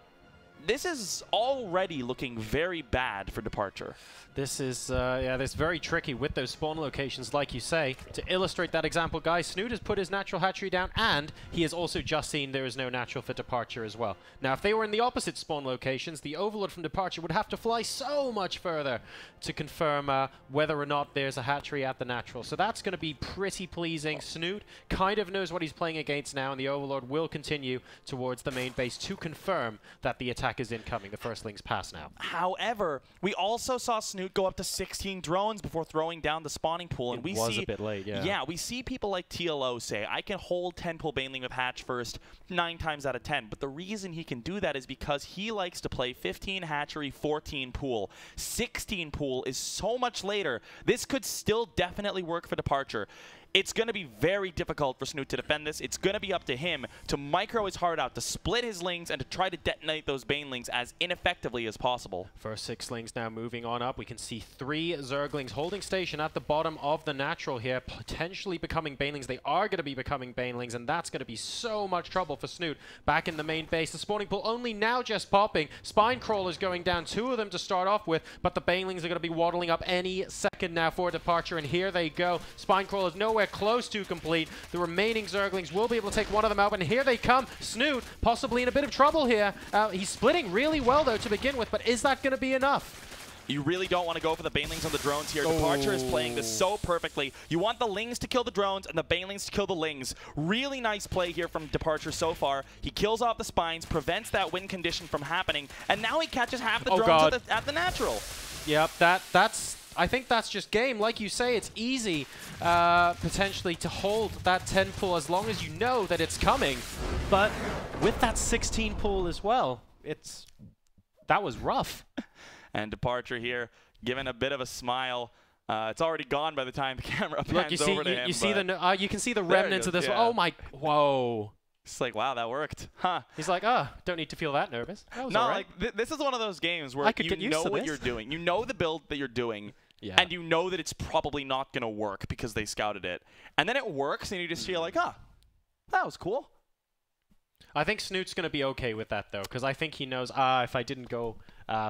this is already looking very bad for Departure. This is, yeah, this is very tricky with those spawn locations, like you say. To illustrate that example, guys, Snute has put his natural hatchery down, and he has also just seen there is no natural for Departure as well. Now, if they were in the opposite spawn locations, the Overlord from Departure would have to fly so much further to confirm whether or not there's a hatchery at the natural. So that's going to be pretty pleasing. Snute kind of knows what he's playing against now, and the Overlord will continue towards the main base to confirm that the attack is incoming. The firstlings pass now. However, we also saw Snute go up to 16 drones before throwing down the spawning pool, and we see a bit late, yeah. Yeah, we see people like TLO say, I can hold 10 pull Baneling with hatch first 9 times out of 10. But the reason he can do that is because he likes to play 15 hatchery, 14 pool. 16 pool is so much later. This could still definitely work for Departure. It's going to be very difficult for Snute to defend this. It's going to be up to him to micro his heart out, to split his lings, and to try to detonate those Banelings as ineffectively as possible. First 6 lings now moving on up. We can see 3 Zerglings holding station at the bottom of the natural here, potentially becoming Banelings. They are going to be becoming Banelings, and that's going to be so much trouble for Snute. Back in the main base, the spawning pool only now just popping. Spine Crawlers going down, 2 of them to start off with, but the Banelings are going to be waddling up any second now for Departure, and here they go. Spine Crawlers nowhere close to complete. The remaining Zerglings will be able to take one of them out, and here they come. Snute possibly in a bit of trouble here. He's splitting really well, though, to begin with, but is that going to be enough? You really don't want to go for the Banelings on the drones here. Departure is playing this so perfectly. You want the Lings to kill the drones and the Banelings to kill the Lings. Really nice play here from Departure so far. He kills off the spines, prevents that win condition from happening, and now he catches half the drones at the natural. Yep, that's... I think that's just game. Like you say, it's easy potentially to hold that 10 pull as long as you know that it's coming. But with that 16 pull as well, that was rough. And Departure here, giving a bit of a smile. It's already gone by the time the camera pans over to him. You can see the remnants of this. Yeah. Oh my! Whoa! It's like, wow, that worked, huh? He's like, oh, don't need to feel that nervous. That was no, all right. like this is one of those games where you know what you're doing. You know the build that you're doing. Yeah. And you know that it's probably not going to work because they scouted it. And then it works, and you just feel like, ah, that was cool. I think Snute's going to be okay with that, though, because I think he knows, if I didn't go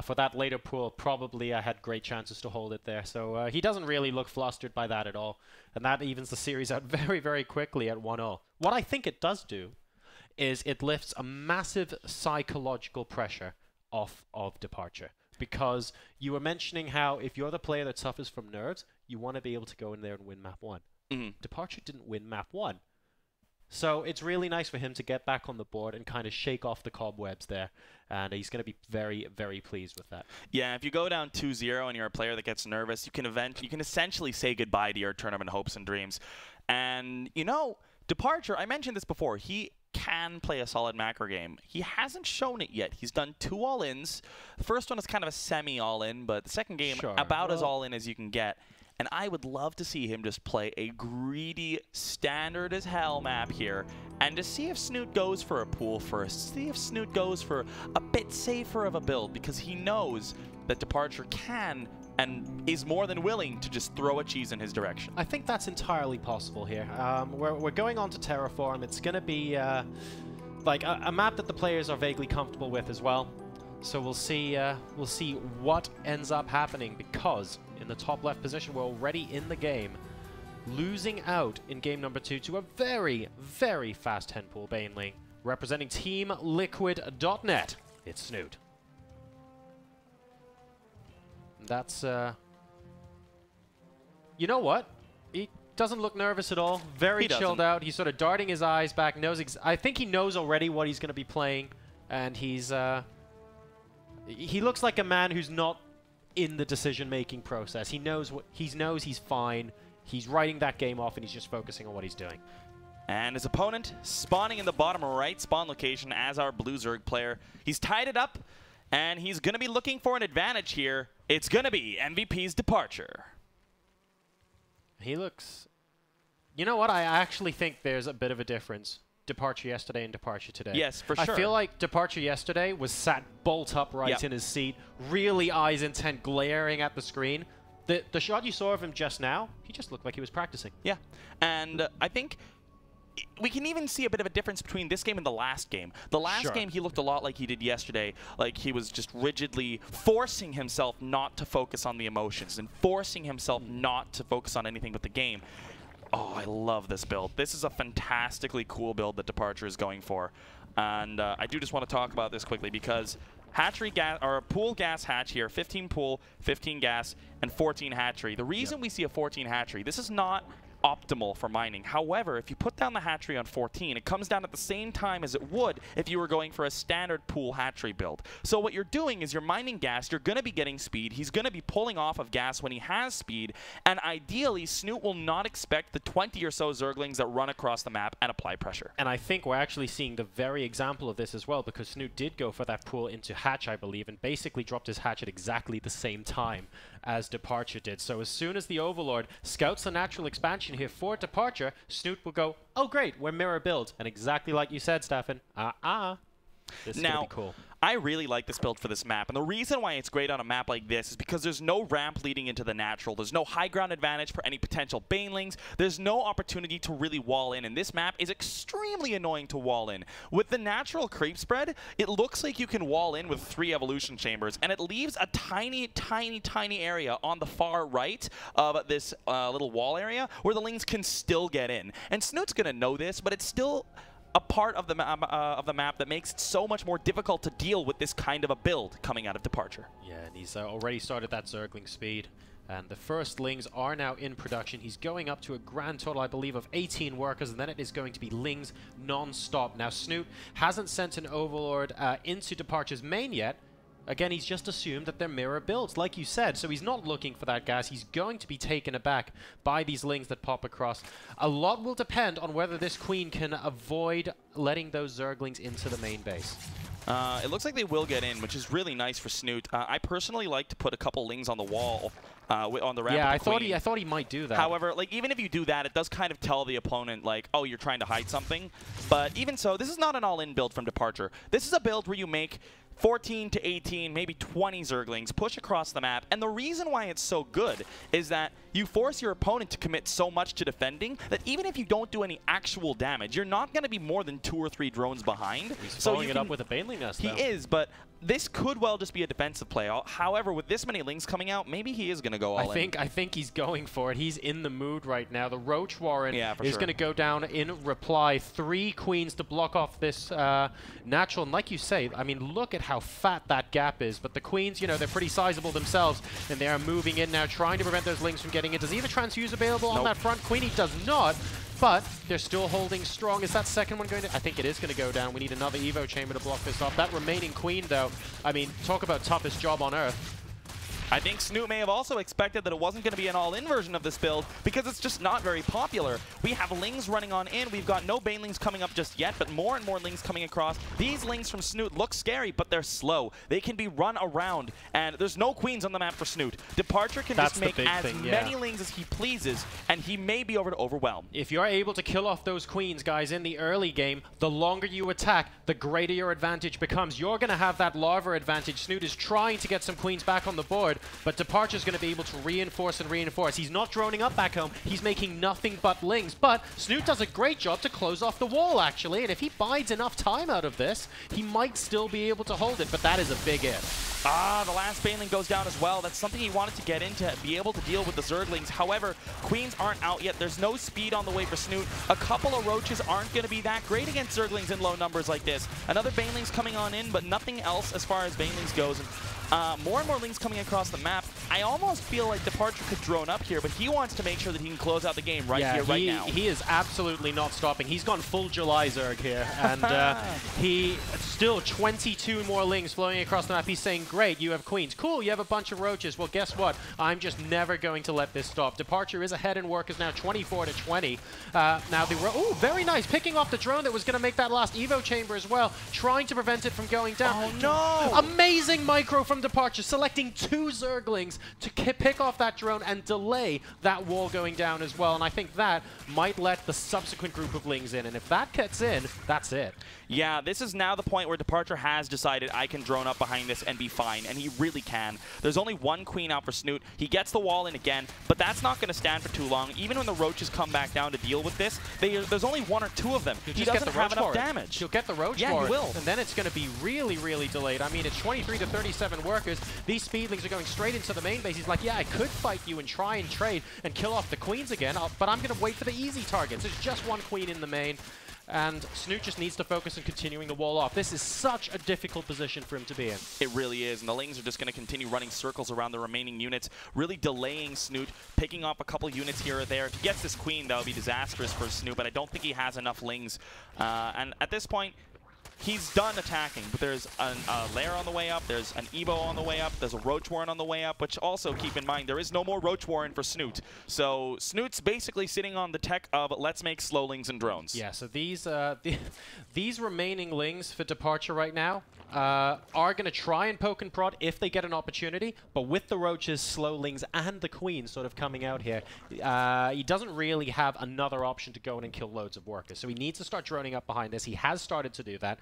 for that later pool, probably I had great chances to hold it there. So he doesn't really look flustered by that at all. And that evens the series out very, very quickly at 1-0. What I think it does do is it lifts a massive psychological pressure off of Departure. Because you were mentioning how if you're the player that suffers from nerves, you want to be able to go in there and win map 1. Departure didn't win map 1. So it's really nice for him to get back on the board and kind of shake off the cobwebs there. And he's going to be very, very pleased with that. Yeah, if you go down 2-0 and you're a player that gets nervous, you can essentially say goodbye to your tournament hopes and dreams. And, you know, Departure, I mentioned this before, he can play a solid macro game. He hasn't shown it yet. He's done 2 all-ins. The first one is kind of a semi-all-in, but the second game about as all-in as you can get. And I would love to see him just play a greedy, standard-as-hell map here and to see if Snute goes for a pool first, see if Snute goes for a bit safer of a build, because he knows that Departure can and is more than willing to just throw a cheese in his direction. I think that's entirely possible here. We're going on to Terraform. It's going to be like a map that the players are vaguely comfortable with as well. So we'll see what ends up happening, because in the top left position, we're already in the game, losing out in game number 2 to a very, very fast 10-pool Baneling. Representing Team Liquid.net, it's Snute. That's, you know what? He doesn't look nervous at all. Very chilled out. He's sort of darting his eyes back. I think he knows already what he's going to be playing, and he looks like a man who's not in the decision-making process. He knows he's fine. He's writing that game off, and he's just focusing on what he's doing. And his opponent spawning in the bottom right spawn location as our Blue Zerg player. He's tied it up. And he's going to be looking for an advantage here. It's going to be MVP's Departure. He looks... You know what? I actually think there's a bit of a difference. Departure yesterday and Departure today. Yes, for sure. I feel like Departure yesterday was sat bolt upright in his seat, really eyes intent, glaring at the screen. The shot you saw of him just now, he just looked like he was practicing. Yeah, and I think we can even see a bit of a difference between this game and the last game. The last game, he looked a lot like he did yesterday, like he was just rigidly forcing himself not to focus on the emotions and forcing himself not to focus on anything but the game. Oh, I love this build. This is a fantastically cool build that Departure is going for. And I do just want to talk about this quickly because hatchery gas, or pool gas hatch here, 15 pool, 15 gas, and 14 hatchery. The reason we see a 14 hatchery, this is not optimal for mining. However, if you put down the hatchery on 14, it comes down at the same time as it would if you were going for a standard pool hatchery build. So what you're doing is you're mining gas, you're going to be getting speed, he's going to be pulling off of gas when he has speed, and ideally, Snute will not expect the 20 or so Zerglings that run across the map and apply pressure. And I think we're actually seeing the very example of this as well, because Snute did go for that pool into hatch, I believe, and basically dropped his hatch at exactly the same time as Departure did. So as soon as the Overlord scouts the natural expansion here for Departure, Snute will go, oh great, we're mirror build. And exactly like you said, Stefan, this is gonna be cool. I really like this build for this map, and the reason why it's great on a map like this is because there's no ramp leading into the natural. There's no high ground advantage for any potential banelings. There's no opportunity to really wall in, and this map is extremely annoying to wall in. With the natural creep spread, it looks like you can wall in with 3 evolution chambers, and it leaves a tiny, tiny, tiny area on the far right of this little wall area where the lings can still get in. And Snute's going to know this, but it's still a part of the map that makes it so much more difficult to deal with this kind of a build coming out of Departure. Yeah, and he's already started that Zergling speed. And the first lings are now in production. He's going up to a grand total, I believe, of 18 workers, and then it is going to be lings non-stop. Now, Snute hasn't sent an Overlord into Departure's main yet. Again, he's just assumed that they're mirror builds, like you said, so he's not looking for that gas. He's going to be taken aback by these lings that pop across. A lot will depend on whether this queen can avoid letting those Zerglings into the main base. It looks like they will get in, which is really nice for Snute. I personally like to put a couple lings on the wall on the ramp. Yeah, I thought he might do that. However, like even if you do that, it does kind of tell the opponent like, oh, you're trying to hide something. But even so, this is not an all-in build from Departure. This is a build where you make 14 to 18, maybe 20 Zerglings, push across the map. And the reason why it's so good is that you force your opponent to commit so much to defending that even if you don't do any actual damage, you're not going to be more than 2 or 3 drones behind. He's following it up with a Baneling Nest, He is, but this could well just be a defensive play. However, with this many lings coming out, maybe he is going to go all in. I think he's going for it. He's in the mood right now. The Roach Warren is going to go down in reply. 3 queens to block off this natural. And like you say, I mean, look at how fat that gap is. But the queens, you know, they're pretty sizable themselves. And they are moving in now, trying to prevent those lings from getting in. Does he have a transfuse available on that front queen? He does not. But they're still holding strong. Is that second one going to... I think it is going to go down. We need another Evo chamber to block this off. That remaining queen, though, I mean, talk about toughest job on Earth. I think Snute may have also expected that it wasn't going to be an all-in version of this build because it's just not very popular. We have lings running on in. We've got no banelings coming up just yet, but more and more lings coming across. These lings from Snute look scary, but they're slow. They can be run around, and there's no queens on the map for Snute. Departure can just make as many lings as he pleases, and he may be over to overwhelm. If you're able to kill off those queens, guys, in the early game, the longer you attack, the greater your advantage becomes. You're going to have that larva advantage. Snute is trying to get some queens back on the board, but Departure's going to be able to reinforce and reinforce. He's not droning up back home. He's making nothing but lings. But Snute does a great job to close off the wall, actually. And if he bides enough time out of this, he might still be able to hold it. But that is a big if. The last baneling goes down as well. That's something he wanted to get into, be able to deal with the Zerglings. However, queens aren't out yet. There's no speed on the way for Snute. A couple of roaches aren't going to be that great against Zerglings in low numbers like this. Another baneling's coming on in, but nothing else as far as banelings goes. And More and more Lings coming across the map. I almost feel like Departure could drone up here, but he wants to make sure that he can close out the game right here, right now. He is absolutely not stopping. He's gone full July Zerg here, and he still 22 more Lings flowing across the map. He's saying, great, you have queens. Cool, you have a bunch of roaches. Well, guess what? I'm just never going to let this stop. Departure is ahead in workers now, 24-20. Now, oh, very nice. Picking off the drone that was going to make that last Evo chamber as well, trying to prevent it from going down. Oh, no! Amazing micro from Departure, selecting 2 Zerglings to pick off that drone and delay that wall going down as well. And I think that might let the subsequent group of Lings in. And if that gets in, that's it. Yeah, this is now the point where Departure has decided I can drone up behind this and be fine, and he really can. There's only 1 queen out for Snute. He gets the wall in again, but that's not going to stand for too long. Even when the roaches come back down to deal with this, there's only 1 or 2 of them. He doesn't have enough damage. He'll get the roach yeah, for he it, will. and then it's going to be really, really delayed. I mean, it's 23-37 workers. These speedlings are going straight into the main base. He's like, yeah, I could fight you and try and trade and kill off the queens again, but I'm going to wait for the easy targets. There's just 1 queen in the main. And Snute just needs to focus on continuing the wall off. This is such a difficult position for him to be in. It really is, and the Lings are just going to continue running circles around the remaining units, really delaying Snute, picking off a couple units here or there. If he gets this queen, that would be disastrous for Snute, but I don't think he has enough Lings. And at this point, he's done attacking, but there's a lair on the way up, there's an Evo on the way up, there's a Roach Warren on the way up, which also keep in mind, there is no more Roach Warren for Snute. So Snute's basically sitting on the tech of let's make slow Lings and drones. Yeah, so these these remaining Lings for Departure right now are going to try and poke and prod if they get an opportunity, but with the Roaches, slow Lings, and the Queen sort of coming out here, he doesn't really have another option to go in and kill loads of workers. So he needs to start droning up behind this. He has started to do that.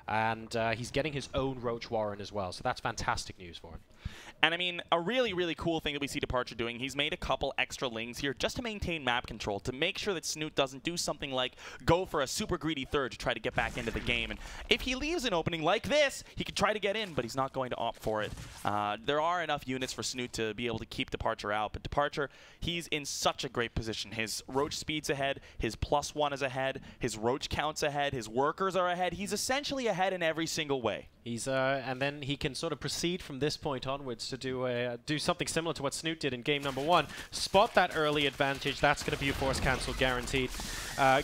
And he's getting his own Roach Warren as well, so that's fantastic news for him. And I mean, a really, really cool thing that we see Departure doing, he's made a couple extra Lings here just to maintain map control, to make sure that Snute doesn't do something like go for a super greedy third to try to get back into the game. And if he leaves an opening like this, he could try to get in, but he's not going to opt for it. There are enough units for Snute to be able to keep Departure out, but Departure, he's in such a great position. His Roach speed's ahead, his +1 is ahead, his Roach count's ahead, his workers are ahead. He's essentially ahead in every single way. He's and then he can sort of proceed from this point onwards to do something similar to what Snute did in game number 1. Spot that early advantage. That's going to be a force cancel guaranteed.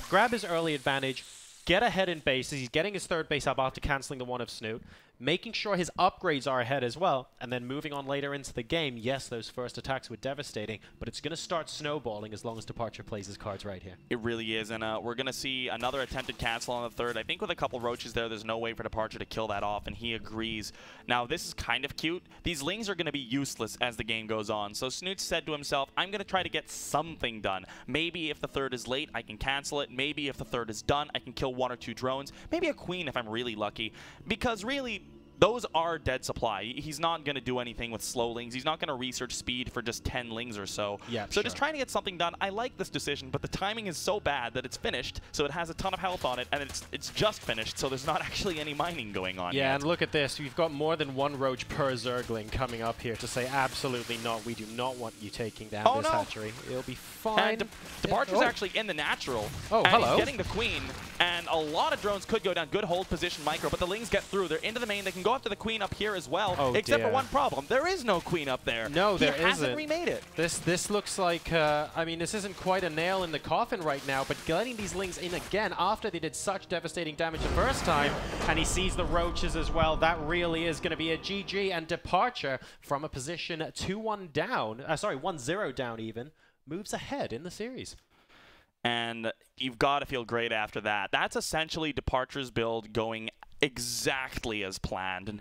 Grab his early advantage. Get ahead in bases. He's getting his 3rd base up after canceling the one of Snute. Making sure his upgrades are ahead as well, and then moving on later into the game. Yes, those first attacks were devastating, but it's going to start snowballing as long as Departure plays his cards right here. It really is, and we're going to see another attempted cancel on the 3rd. I think with a couple Roaches there's no way for Departure to kill that off, and he agrees. Now, this is kind of cute. These Lings are going to be useless as the game goes on, so Snute said to himself, I'm going to try to get something done. Maybe if the 3rd is late, I can cancel it. Maybe if the 3rd is done, I can kill 1 or 2 drones. Maybe a queen if I'm really lucky, because really, those are dead supply. He's not going to do anything with slow Lings. He's not going to research speed for just 10 Lings or so. Yeah, so just trying to get something done. I like this decision, but the timing is so bad that it's finished, so it has a ton of health on it, and it's just finished, so there's not actually any mining going on Yeah, yet. and look at this. We've got more than 1 Roach per Zergling coming up here to say absolutely not. We do not want you taking down this hatchery. It'll be fine. And Departure's actually in the natural. Oh, and hello. He's getting the queen, and a lot of drones could go down. Good hold position micro, but the Lings get through. They're into the main. They can go after the queen up here as well, except for one problem. There is no queen up there. No, there isn't. He hasn't remade it. This looks like, I mean, this isn't quite a nail in the coffin right now, but getting these Lings in again after they did such devastating damage the first time, and he sees the Roaches as well, that really is going to be a GG, and Departure from a position 2-1 down, sorry, 1-0 down even, moves ahead in the series. And you've got to feel great after that. That's essentially Departure's build going exactly as planned. And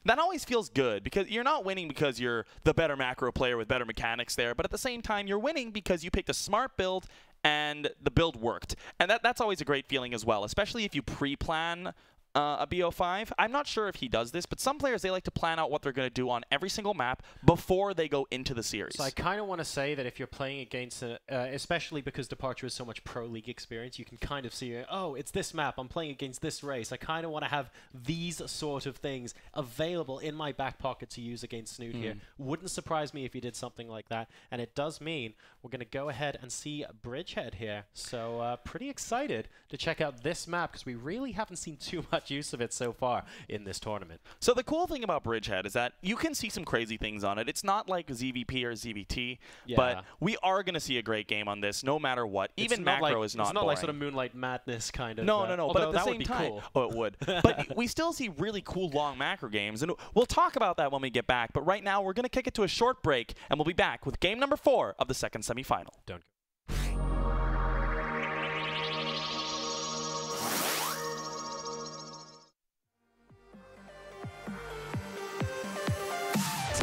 that always feels good, because you're not winning because you're the better macro player with better mechanics there, but at the same time, you're winning because you picked a smart build and the build worked. And that's always a great feeling as well, especially if you pre-plan a BO5. I'm not sure if he does this, but some players, they like to plan out what they're going to do on every single map before they go into the series. So I kind of want to say that if you're playing against, especially because Departure has so much Pro League experience, you can kind of see, oh, it's this map, I'm playing against this race. I kind of want to have these sort of things available in my back pocket to use against Snute here. Wouldn't surprise me if he did something like that, and it does mean we're going to go ahead and see Bridgehead here. So pretty excited to check out this map, because we really haven't seen too much best use of it so far in this tournament. So the cool thing about Bridgehead is that you can see some crazy things on it. It's not like ZVP or ZVT, but we are going to see a great game on this no matter what. Even macro is not It's not boring. like sort of Moonlight Madness kind of. No. But at the that same would be time, cool. oh, it would. But we still see really cool long macro games, and we'll talk about that when we get back. But right now, we're going to kick it to a short break, and we'll be back with game number 4 of the second semifinal. Don't go.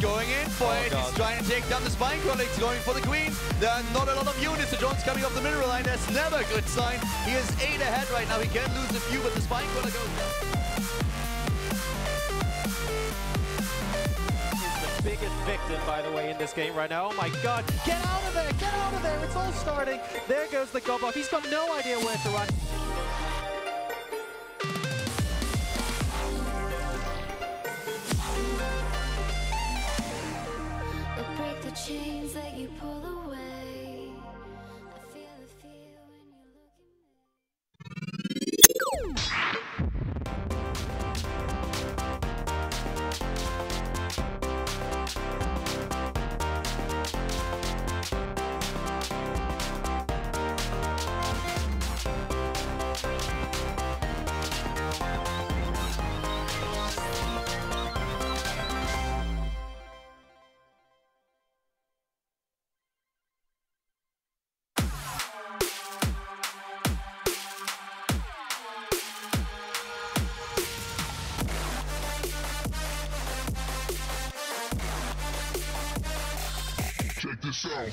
Going in for it. He's trying to take down the spine crawler. He's going for the queen. There are not a lot of units. The drone's coming off the mineral line. That's never a good sign. He is 8 ahead right now. He can lose a few, but the spine crawler goes down. He's the biggest victim, by the way, in this game right now. Oh my god. Get out of there. Get out of there. It's all starting. There goes the gob off. He's got no idea where to run. Chains that you pull away. I feel the fear when you look at me. Check this out.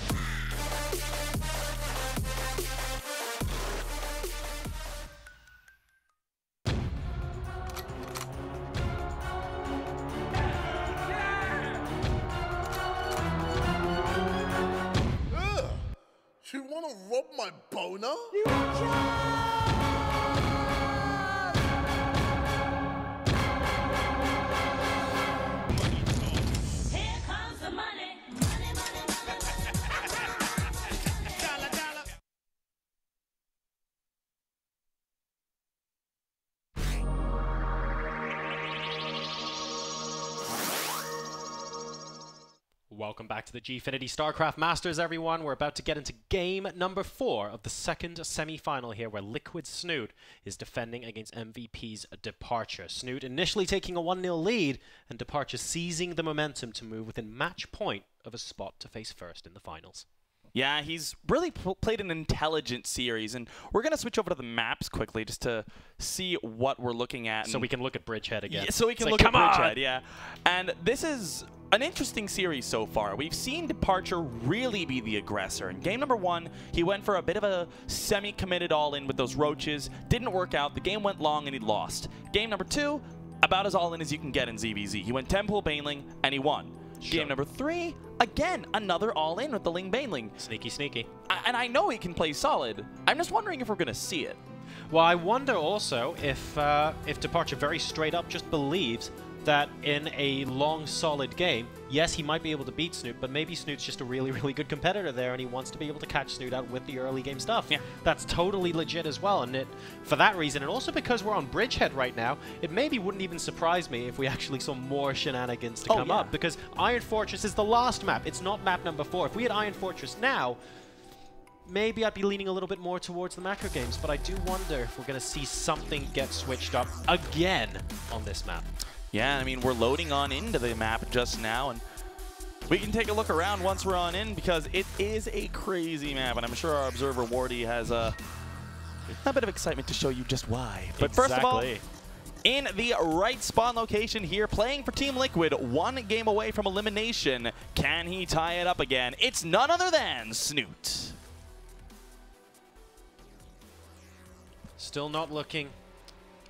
You wanna rub my boner? Welcome back to the Gfinity Starcraft Masters, everyone. We're about to get into game number 4 of the second semi-final here, where Liquid Snute is defending against MVP's Departure. Snute initially taking a 1-0 lead, and Departure seizing the momentum to move within match point of a spot to face first in the finals. Yeah, he's really played an intelligent series, and we're going to switch over to the maps quickly just to see what we're looking at. So we can look at Bridgehead again. Yeah, so we can look at Bridgehead, yeah. And this is an interesting series so far. We've seen Departure really be the aggressor. In game number 1, he went for a bit of a semi-committed all-in with those roaches. Didn't work out. The game went long, and he lost. Game number 2, about as all-in as you can get in ZVZ. He went Temple Baneling, and he won. Game number 3, again, another all-in with the Ling Baneling. Sneaky, sneaky. And I know he can play solid. I'm just wondering if we're going to see it. Well, I wonder also if Departure very straight up just believes that in a long, solid game, yes, he might be able to beat Snute, but maybe Snute's just a really, really good competitor there, and he wants to be able to catch Snute out with the early game stuff. Yeah. That's totally legit as well, and for that reason, and also because we're on Bridgehead right now, it maybe wouldn't even surprise me if we actually saw more shenanigans to come up, because Iron Fortress is the last map. It's not map number 4. If we had Iron Fortress now, maybe I'd be leaning a little bit more towards the macro games, but I do wonder if we're going to see something get switched up again on this map. Yeah, I mean, we're loading on into the map just now, and we can take a look around once we're on in, because it is a crazy map, and I'm sure our observer Wardy has a bit of excitement to show you just why. But first of all, in the right spawn location here, playing for Team Liquid, 1 game away from elimination. Can he tie it up again? It's none other than Snute. Still not looking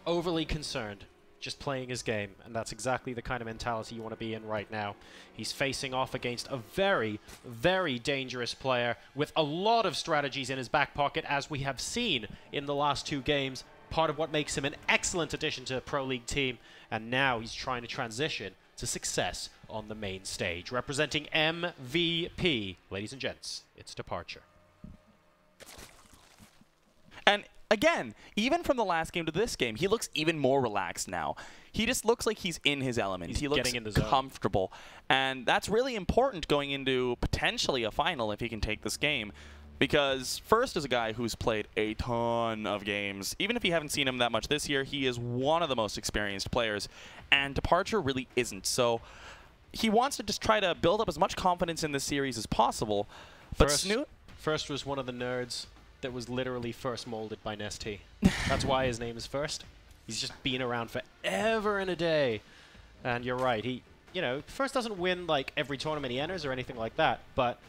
overly concerned. Just playing his game, and that's exactly the kind of mentality you want to be in right now. He's facing off against a very, very dangerous player with a lot of strategies in his back pocket, as we have seen in the last 2 games. Part of what makes him an excellent addition to a Pro League team, and now he's trying to transition to success on the main stage. Representing MVP, ladies and gents, it's Departure. And again, even from the last game to this game, he looks even more relaxed now. He just looks like he's in his element. He looks getting in the zone. comfortable. And that's really important going into potentially a final if he can take this game. Because First is a guy who's played a ton of games. Even if you haven't seen him that much this year, he is one of the most experienced players. And Departure really isn't. So he wants to just try to build up as much confidence in this series as possible. But Snute... First was one of the nerds that was literally first molded by Nestea. That's why his name is First. He's just been around forever and a day. And you're right, First doesn't win like every tournament he enters or anything like that, but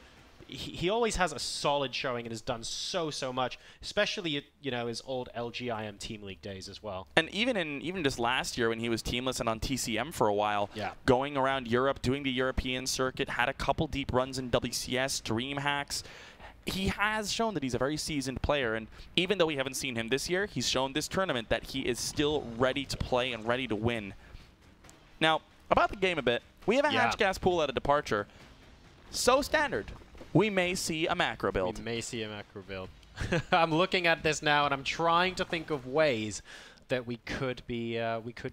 he always has a solid showing and has done so much, especially at, his old LGIM Team League days as well. And even just last year when he was teamless and on TCM for a while, going around Europe, doing the European circuit, had a couple deep runs in WCS, DreamHacks. He has shown that he's a very seasoned player, and even though we haven't seen him this year, he's shown this tournament that he is still ready to play and ready to win. Now, about the game a bit, we have a hatch gas pool at a Departure. So standard. We may see a macro build. We may see a macro build. I'm looking at this now, and I'm trying to think of ways that we could be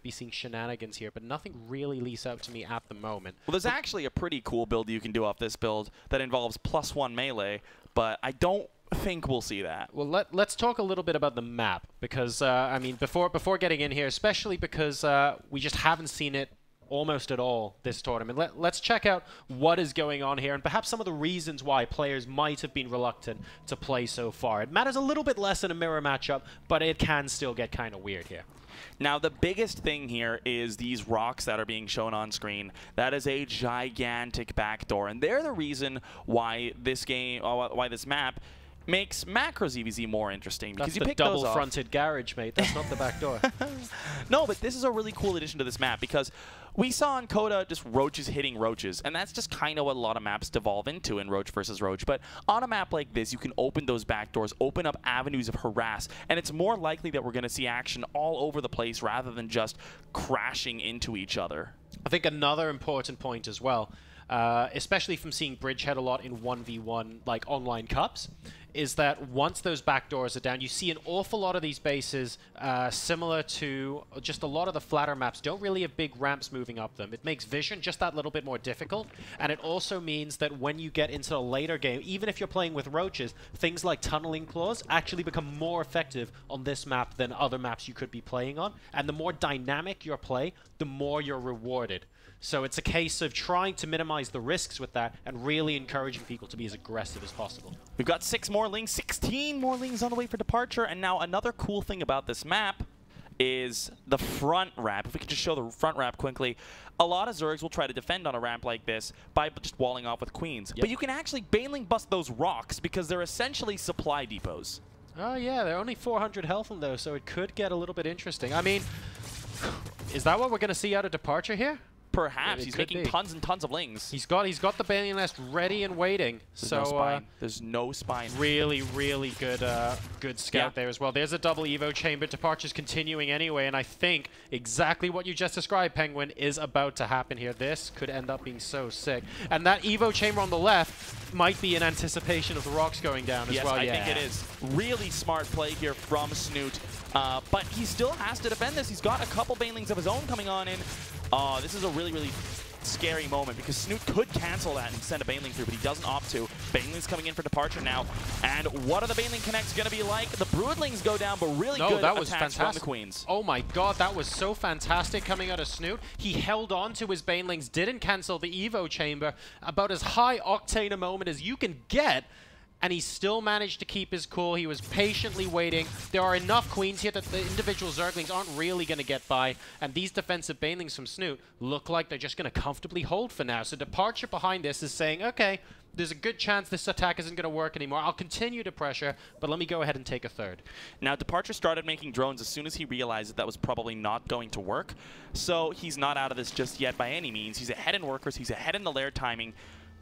seeing shenanigans here, but nothing really leaps out to me at the moment. Well, there's actually a pretty cool build you can do off this build that involves +1 melee, but I don't think we'll see that. Well, let's talk a little bit about the map, because I mean, before getting in here, especially because we just haven't seen it almost at all this tournament. Let's check out what is going on here and perhaps some of the reasons why players might have been reluctant to play so far. It matters a little bit less in a mirror matchup, but it can still get kind of weird here. Now, the biggest thing here is these rocks that are being shown on screen. That is a gigantic backdoor, and they're the reason why this game, why this map makes macro ZVZ more interesting, because you pick those off. That's the double-fronted garage, mate. That's not the back door. No, but this is a really cool addition to this map, because we saw on Coda just roaches hitting roaches, and that's just kind of what a lot of maps devolve into in Roach versus Roach. But on a map like this, you can open those back doors, open up avenues of harass, and it's more likely that we're going to see action all over the place rather than just crashing into each other. I think another important point as well, especially from seeing Bridgehead a lot in 1v1 like online cups, is that once those back doors are down, you see an awful lot of these bases similar to just a lot of the flatter maps don't really have big ramps moving up them. It makes vision just that little bit more difficult, and it also means that when you get into a later game, even if you're playing with roaches, things like tunneling claws actually become more effective on this map than other maps you could be playing on, and the more dynamic your play, the more you're rewarded. So it's a case of trying to minimize the risks with that and really encouraging people to be as aggressive as possible. We've got 6 more lings, 16 more lings on the way for Departure, and now another cool thing about this map is the front ramp. If we could just show the front ramp quickly, a lot of Zergs will try to defend on a ramp like this by just walling off with queens. Yep. But you can actually Baneling bust those rocks because they're essentially supply depots. Oh yeah, they're only 400 health in those, so it could get a little bit interesting. I mean, is that what we're going to see out of Departure here? Perhaps. He's making tons and tons of lings. He's got the Baneling Nest ready and waiting. There's no spine. There's no spine. Really, really good good scout there as well. There's a double Evo chamber. Departure's continuing anyway, and I think exactly what you just described, Penguin, is about to happen here. This could end up being so sick. And that Evo chamber on the left might be in anticipation of the rocks going down as well. Yes, I think it is. Really smart play here from Snute. But he still has to defend this. He's got a couple Banelings of his own coming on in. This is a really, really scary moment because Snute could cancel that and send a Baneling through, but he doesn't opt to. Baneling's coming in for Departure now. And what are the Baneling connects going to be like? The Broodlings go down, but really good attacks from the Queens. Oh my god, that was so fantastic coming out of Snute. He held on to his Banelings, didn't cancel the Evo chamber. About as high octane a moment as you can get. And he still managed to keep his cool. He was patiently waiting. There are enough queens here that the individual Zerglings aren't really going to get by. And these defensive Banelings from Snute look like they're just going to comfortably hold for now. So Departure behind this is saying, okay, there's a good chance this attack isn't going to work anymore. I'll continue to pressure, but let me go ahead and take a third. Now, Departure started making drones as soon as he realized that that was probably not going to work. So he's not out of this just yet by any means. He's ahead in workers. He's ahead in the lair timing.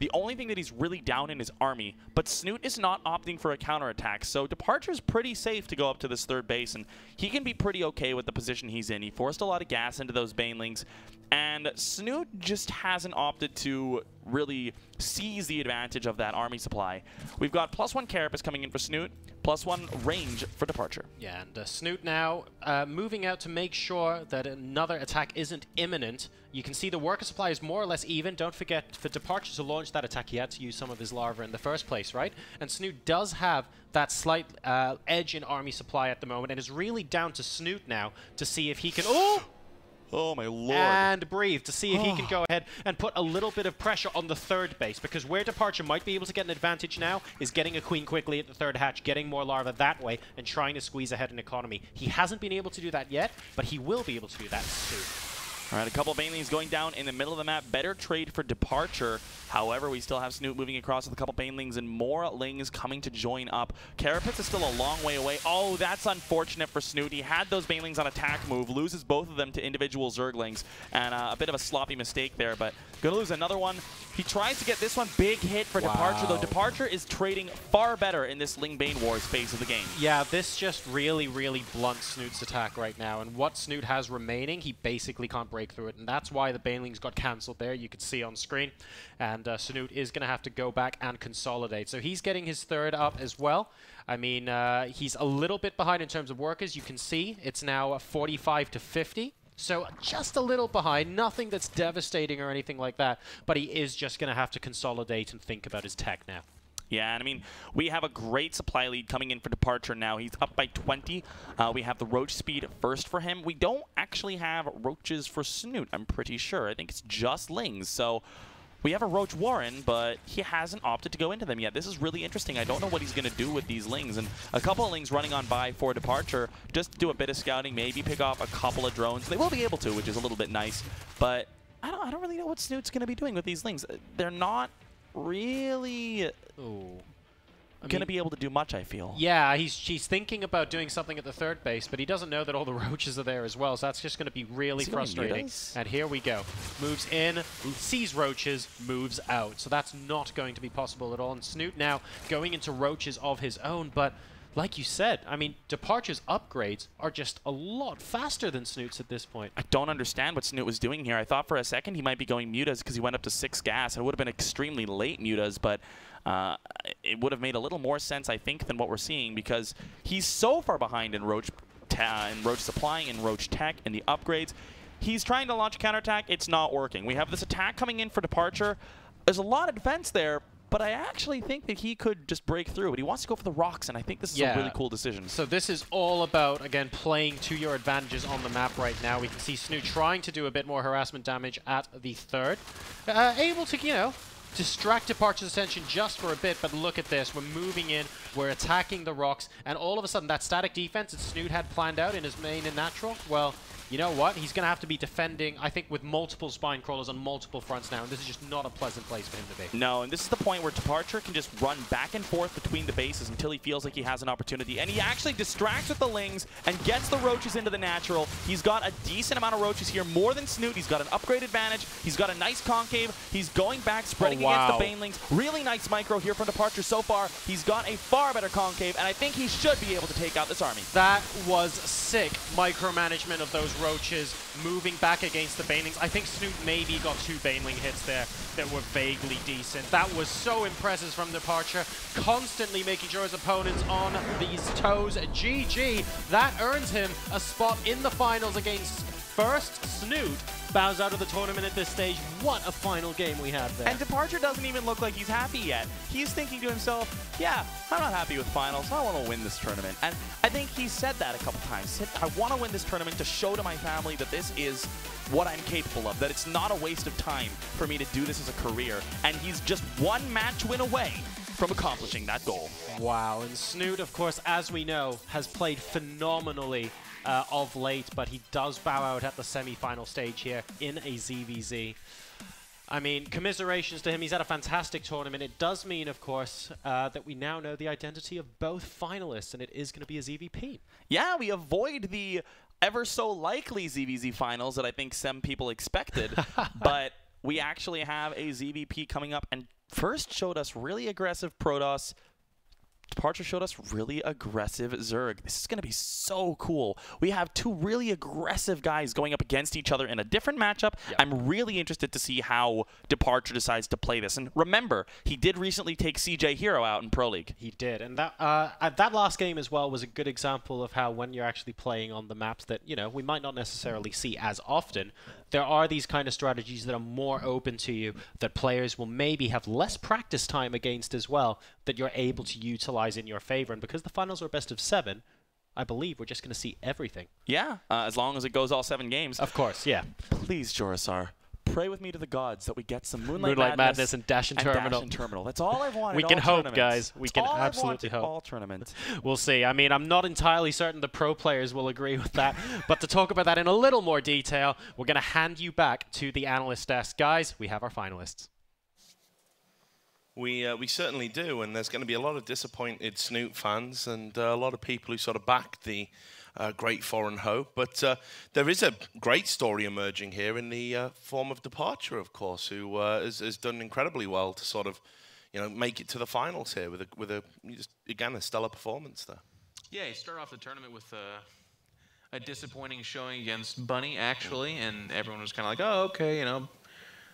The only thing that he's really down in is army, but Snute is not opting for a counterattack, so Departure's pretty safe to go up to this third base, and he can be pretty okay with the position he's in. He forced a lot of gas into those Banelings, And Snute just hasn't opted to really seize the advantage of that army supply. We've got +1 Carapace coming in for Snute, +1 range for Departure. Yeah, and Snute now moving out to make sure that another attack isn't imminent. You can see the worker supply is more or less even. Don't forget, for Departure to launch that attack, he had to use some of his larva in the first place, right? And Snute does have that slight edge in army supply at the moment, and is really down to Snute now to see if he can... Oh my lord. And breathe to see if he can go ahead and put a little bit of pressure on the third base, because where Departure might be able to get an advantage now is getting a queen quickly at the third hatch, getting more larva that way, and trying to squeeze ahead in economy. He hasn't been able to do that yet, but he will be able to do that soon. All right, a couple of Banelings going down in the middle of the map. Better trade for Departure. However, we still have Snute moving across with a couple Banelings and more Lings coming to join up. Carapace is still a long way away. Oh, that's unfortunate for Snute. He had those Banelings on attack move, loses both of them to individual Zerglings, and a bit of a sloppy mistake there, but gonna lose another one. He tries to get this one. Big hit for Departure, though. Departure is trading far better in this Ling Bane Wars phase of the game. Yeah, this just really, really blunts Snute's attack right now, and what Snute has remaining, he basically can't break through it, and that's why the Banelings got cancelled there. You could see on screen, and Snute is going to have to go back and consolidate. So he's getting his third up as well. I mean, he's a little bit behind in terms of workers. You can see it's now 45 to 50. So just a little behind, nothing that's devastating or anything like that, but he is just going to have to consolidate and think about his tech now. Yeah, and I mean, we have a great supply lead coming in for Departure now. He's up by 20. We have the Roach speed first for him. We don't actually have Roaches for Snute, I'm pretty sure. I think it's just Lings. So we have a Roach Warren, but he hasn't opted to go into them yet. This is really interesting. I don't know what he's going to do with these Lings. And a couple of Lings running on by for Departure, just do a bit of scouting, maybe pick off a couple of drones. They will be able to, which is a little bit nice. But I don't really know what Snute's going to be doing with these Lings. They're not really going to be able to do much, I feel. Yeah, he's thinking about doing something at the third base, but he doesn't know that all the Roaches are there as well, so that's just going to be really frustrating. And here we go. Moves in, sees Roaches, moves out. So that's not going to be possible at all. And Snute now going into Roaches of his own, but like you said, I mean, Departure's upgrades are just a lot faster than Snute's at this point. I don't understand what Snute was doing here. I thought for a second he might be going Mutas because he went up to 6 gas. It would have been extremely late Mutas, but it would have made a little more sense, I think, than what we're seeing, because he's so far behind in Roach supply, in Roach tech, and the upgrades. He's trying to launch a counterattack. It's not working. We have this attack coming in for Departure. There's a lot of defense there, but I actually think that he could just break through. But he wants to go for the rocks, and I think this is a really cool decision. So this is all about, again, playing to your advantages on the map right now. We can see Snute trying to do a bit more harassment damage at the third. Able to, you know, distract Departure's attention just for a bit, but look at this. We're moving in, we're attacking the rocks, and all of a sudden that static defense that Snute had planned out in his main and natural, well, you know what? He's going to have to be defending, I think, with multiple spine crawlers on multiple fronts now, and this is just not a pleasant place for him to be. No, and this is the point where Departure can just run back and forth between the bases until he feels like he has an opportunity, and he actually distracts with the Lings and gets the Roaches into the natural. He's got a decent amount of Roaches here, more than Snute. He's got an upgrade advantage. He's got a nice concave. He's going back, spreading against the Banelings. Really nice micro here from Departure so far. He's got a far better concave, and I think he should be able to take out this army. That was sick micromanagement of those Roaches moving back against the Banelings. I think Snute maybe got 2 Baneling hits there that were vaguely decent. That was so impressive from Departure, constantly making sure his opponent's on these toes. GG, that earns him a spot in the finals against first Snute. Bows out of the tournament at this stage. What a final game we had there. And Departure doesn't even look like he's happy yet. He's thinking to himself, yeah, I'm not happy with finals. I want to win this tournament. And I think he said that a couple times. I want to win this tournament to show to my family that this is what I'm capable of, that it's not a waste of time for me to do this as a career. And he's just 1 match win away from accomplishing that goal. Wow, and Snute, of course, as we know, has played phenomenally of late, but he does bow out at the semi-final stage here in a ZVZ. I mean, commiserations to him. He's had a fantastic tournament. It does mean, of course, that we now know the identity of both finalists, and it is going to be a ZVP. Yeah, we avoid the ever so likely ZVZ finals that I think some people expected, but we actually have a ZVP coming up, and first showed us really aggressive Protoss, Departure showed us really aggressive Zerg. This is going to be so cool. We have two really aggressive guys going up against each other in a different matchup. Yep. I'm really interested to see how Departure decides to play this. And remember, he did recently take CJ Hero out in Pro League. He did. And that last game as well was a good example of how when you're actually playing on the maps that, you know, we might not necessarily see as often, there are these kind of strategies that are more open to you, that players will maybe have less practice time against as well, that you're able to utilize in your favor. And because the finals are best of 7, I believe we're just going to see everything. Yeah, as long as it goes all 7 games. Of course, yeah. Please, Jorisar, pray with me to the gods that we get some Moonlight Madness and Dash and Terminal. That's all I've wanted. We can hope, guys. We can absolutely hope. All tournaments. We'll see. I mean, I'm not entirely certain the pro players will agree with that. But to talk about that in a little more detail, we're going to hand you back to the analyst desk. Guys, we have our finalists. We certainly do, and there's going to be a lot of disappointed Snute fans and a lot of people who sort of backed the great foreign hope. But there is a great story emerging here in the form of Departure, of course, who has done incredibly well to sort of, you know, make it to the finals here with a just, again, a stellar performance there. Yeah, he started off the tournament with a disappointing showing against Bunny, actually, and everyone was kind of like, oh, okay, you know,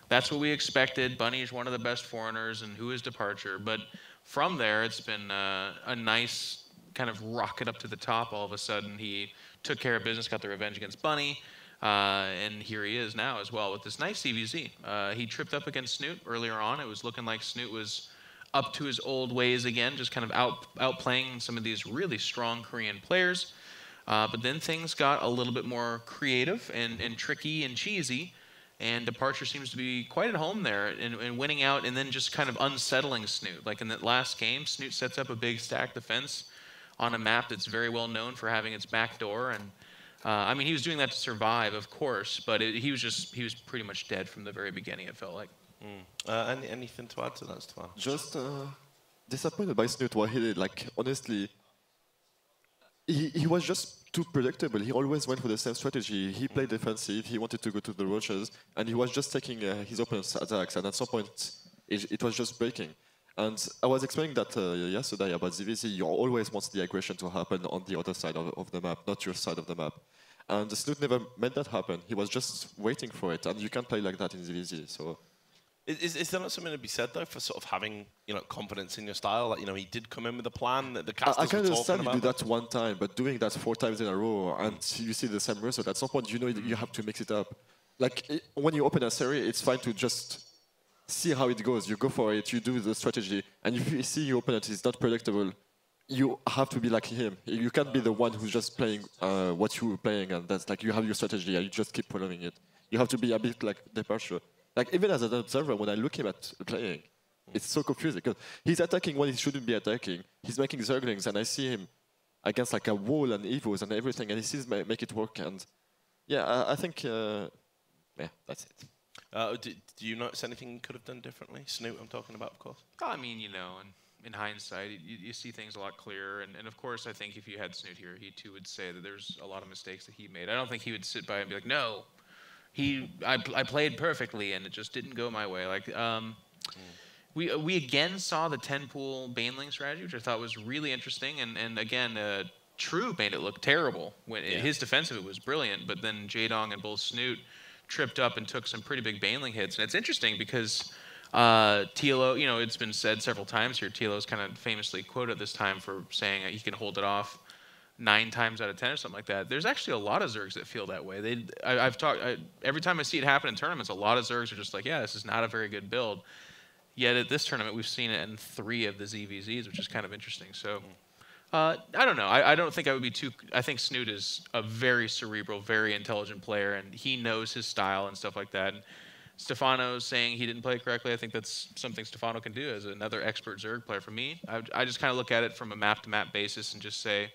that's what we expected. Bunny is one of the best foreigners, and who is Departure? But from there, it's been a nice kind of rocket up to the top. All of a sudden, he took care of business, got the revenge against Bunny, and here he is now as well with this nice CVZ. He tripped up against Snute earlier on. It was looking like Snute was up to his old ways again, just kind of outplaying some of these really strong Korean players. But then things got a little bit more creative and tricky and cheesy. And Departure seems to be quite at home there in winning out and then just kind of unsettling Snute. Like in that last game, Snute sets up a big stack defense on a map that's very well known for having its back door. And I mean, he was doing that to survive, of course, but he was pretty much dead from the very beginning, it felt like. Anything to add to that, Stefan? Just disappointed by Snute what he did. Like, honestly, he was just too predictable. He always went for the same strategy. He played defensive. He wanted to go to the rushes, and he was just taking his opponent's attacks. And at some point, it was just breaking. And I was explaining that yesterday about ZVZ. You always want the aggression to happen on the other side of the map, not your side of the map. And Snute never made that happen. He was just waiting for it, and you can't play like that in ZVZ. So. Is there not something to be said though for sort of having, you know, confidence in your style? Like, you know, he did come in with a plan that the casters I can were understand talking you do about. that one time, but doing that 4 times in a row and you see the same result, at some point you know you have to mix it up. Like when you open a series, it's fine to just see how it goes. You go for it, you do the strategy, and if you see your opponent is not predictable, you have to be like him. You can't be the one who's just playing what you were playing, and that's like you have your strategy and you just keep following it. You have to be a bit like Departure. Like, even as an observer, when I look him at playing, it's so confusing. Because he's attacking when he shouldn't be attacking. He's making Zerglings, and I see him against like a wall and Evos and everything, and he sees make it work. And yeah, I think, yeah, that's it. Do you notice anything you could have done differently? Snute, I'm talking about, of course. I mean, you know, in hindsight, you see things a lot clearer. And of course, I think if you had Snute here, he too would say that there's a lot of mistakes that he made. I don't think he would sit by and be like, no. I played perfectly, and it just didn't go my way. Like, we again saw the 10-pool Baneling strategy, which I thought was really interesting. And again, True made it look terrible. His defense of it was brilliant, but then Jaedong and both Snute tripped up and took some pretty big Baneling hits. And it's interesting because TLO, you know, it's been said several times here, TLO's kind of famously quoted this time for saying he can hold it off 9 times out of 10 or something like that. There's actually a lot of Zergs that feel that way. I've talked every time I see it happen in tournaments, a lot of Zergs are just like, yeah, this is not a very good build. Yet at this tournament, we've seen it in 3 of the ZVZs, which is kind of interesting. So I don't know. I don't think I would be too. I think Snute is a very cerebral, very intelligent player, and he knows his style and stuff like that. And Stefano saying he didn't play correctly, I think that's something Stefano can do as another expert Zerg player. For me, I just kind of look at it from a map-to-map basis and just say,